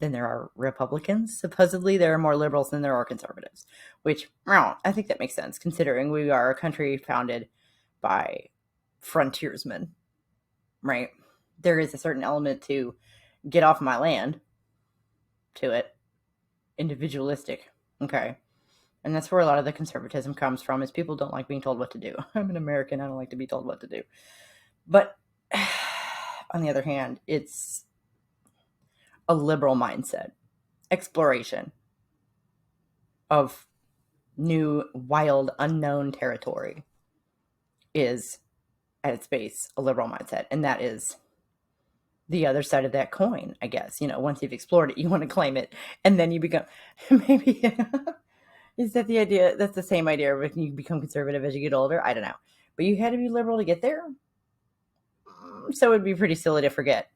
than there are Republicans. Supposedly, there are more liberals than there are conservatives, which, I think that makes sense, considering we are a country founded by frontiersmen, right? There is a certain element to get off my land to it. Individualistic, okay? And that's where a lot of the conservatism comes from, is people don't like being told what to do. I'm an American, I don't like to be told what to do. But on the other hand, it's a liberal mindset, exploration of new, wild, unknown territory is at its base a liberal mindset. And that is the other side of that coin, I guess. Once you've explored it, you want to claim it, and then you become, maybe, is that the idea? That's the same idea when you become conservative as you get older. I don't know. But you had to be liberal to get there. So it would be pretty silly to forget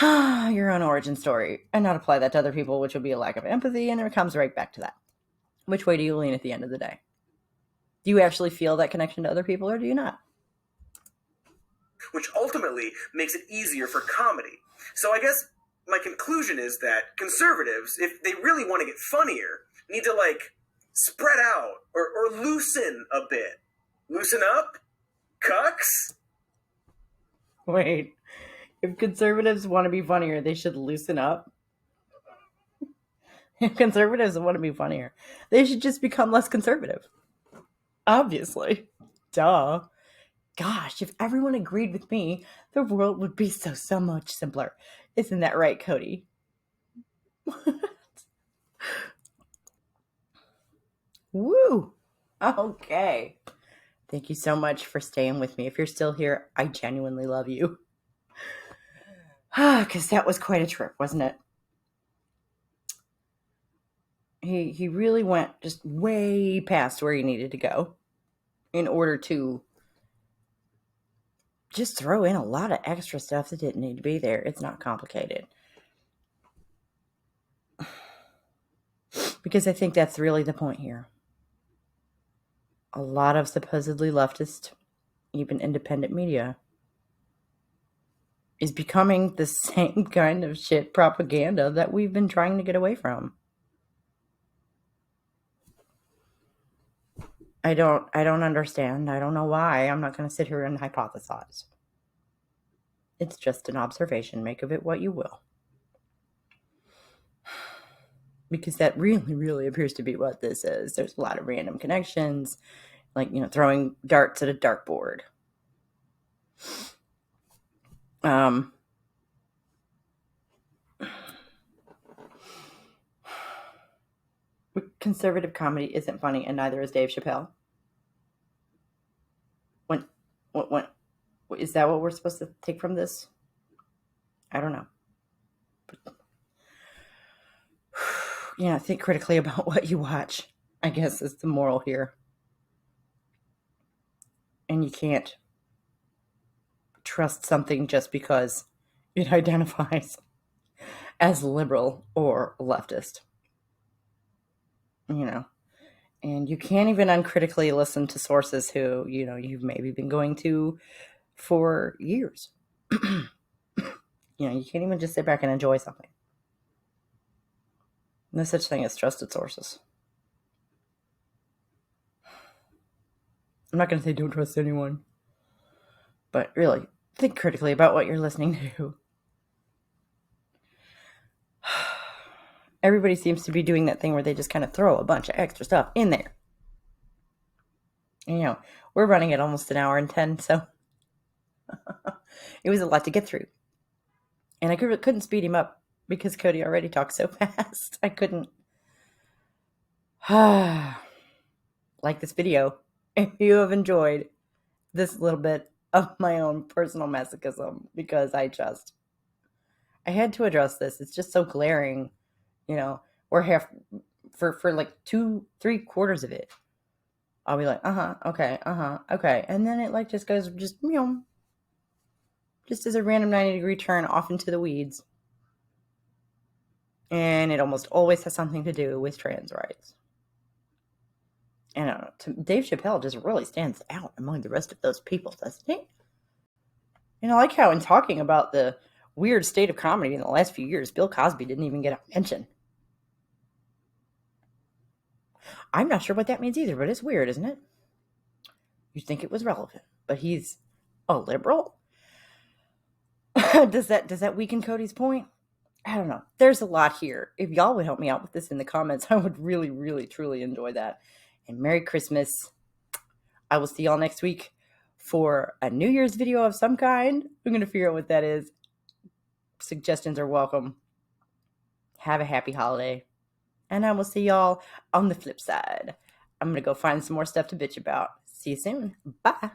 your own origin story and not apply that to other people, which would be a lack of empathy, and it comes right back to that. Which way do you lean at the end of the day? Do you actually feel that connection to other people, or do you not? Which ultimately makes it easier for comedy. So I guess my conclusion is that conservatives, if they really want to get funnier, need to, spread out or loosen a bit. Loosen up? Cucks? Wait, if conservatives want to be funnier, they should loosen up. If conservatives want to be funnier, they should just become less conservative. Obviously. Duh. Gosh, if everyone agreed with me, the world would be so much simpler. Isn't that right, Cody? Woo! Okay. Thank you so much for staying with me. If you're still here, I genuinely love you. Because that was quite a trip, wasn't it? He really went just way past where he needed to go in order to just throw in a lot of extra stuff that didn't need to be there. It's not complicated. Because I think that's really the point here. A lot of supposedly leftist, even independent media, is becoming the same kind of shit propaganda that we've been trying to get away from. I don't understand. I don't know why. I'm not going to sit here and hypothesize. It's just an observation. Make of it what you will. Because that really appears to be what this is. There's a lot of random connections, like, throwing darts at a dartboard. Conservative comedy isn't funny, and neither is Dave Chappelle. What is that what we're supposed to take from this? I don't know. But, think critically about what you watch, I guess, is the moral here. And you can't trust something just because it identifies as liberal or leftist. And you can't even uncritically listen to sources who, you've maybe been going to for years. You can't even just sit back and enjoy something. No such thing as trusted sources. I'm not going to say don't trust anyone, but really, think critically about what you're listening to. Everybody seems to be doing that thing where they just kind of throw a bunch of extra stuff in there. And, we're running at almost an hour and 10, so it was a lot to get through. And I couldn't speed him up because Cody already talks so fast. I couldn't. Like this video, if you have enjoyed this little bit of my own personal masochism, because I had to address this. It's just so glaring. We're half for like 2-3 quarters of it. I'll be like, okay. And then it just goes just as a random 90-degree turn off into the weeds. And it almost always has something to do with trans rights. And Dave Chappelle just really stands out among the rest of those people, doesn't he? I like how in talking about the weird state of comedy in the last few years, Bill Cosby didn't even get a mention. I'm not sure what that means either, but it's weird, isn't it? You'd think it was relevant, but he's a liberal? Does that weaken Cody's point? I don't know. There's a lot here. If y'all would help me out with this in the comments, I would really, truly enjoy that. And Merry Christmas. I will see y'all next week for a New Year's video of some kind. I'm going to figure out what that is. Suggestions are welcome. Have a happy holiday. And I will see y'all on the flip side. I'm going to go find some more stuff to bitch about. See you soon. Bye.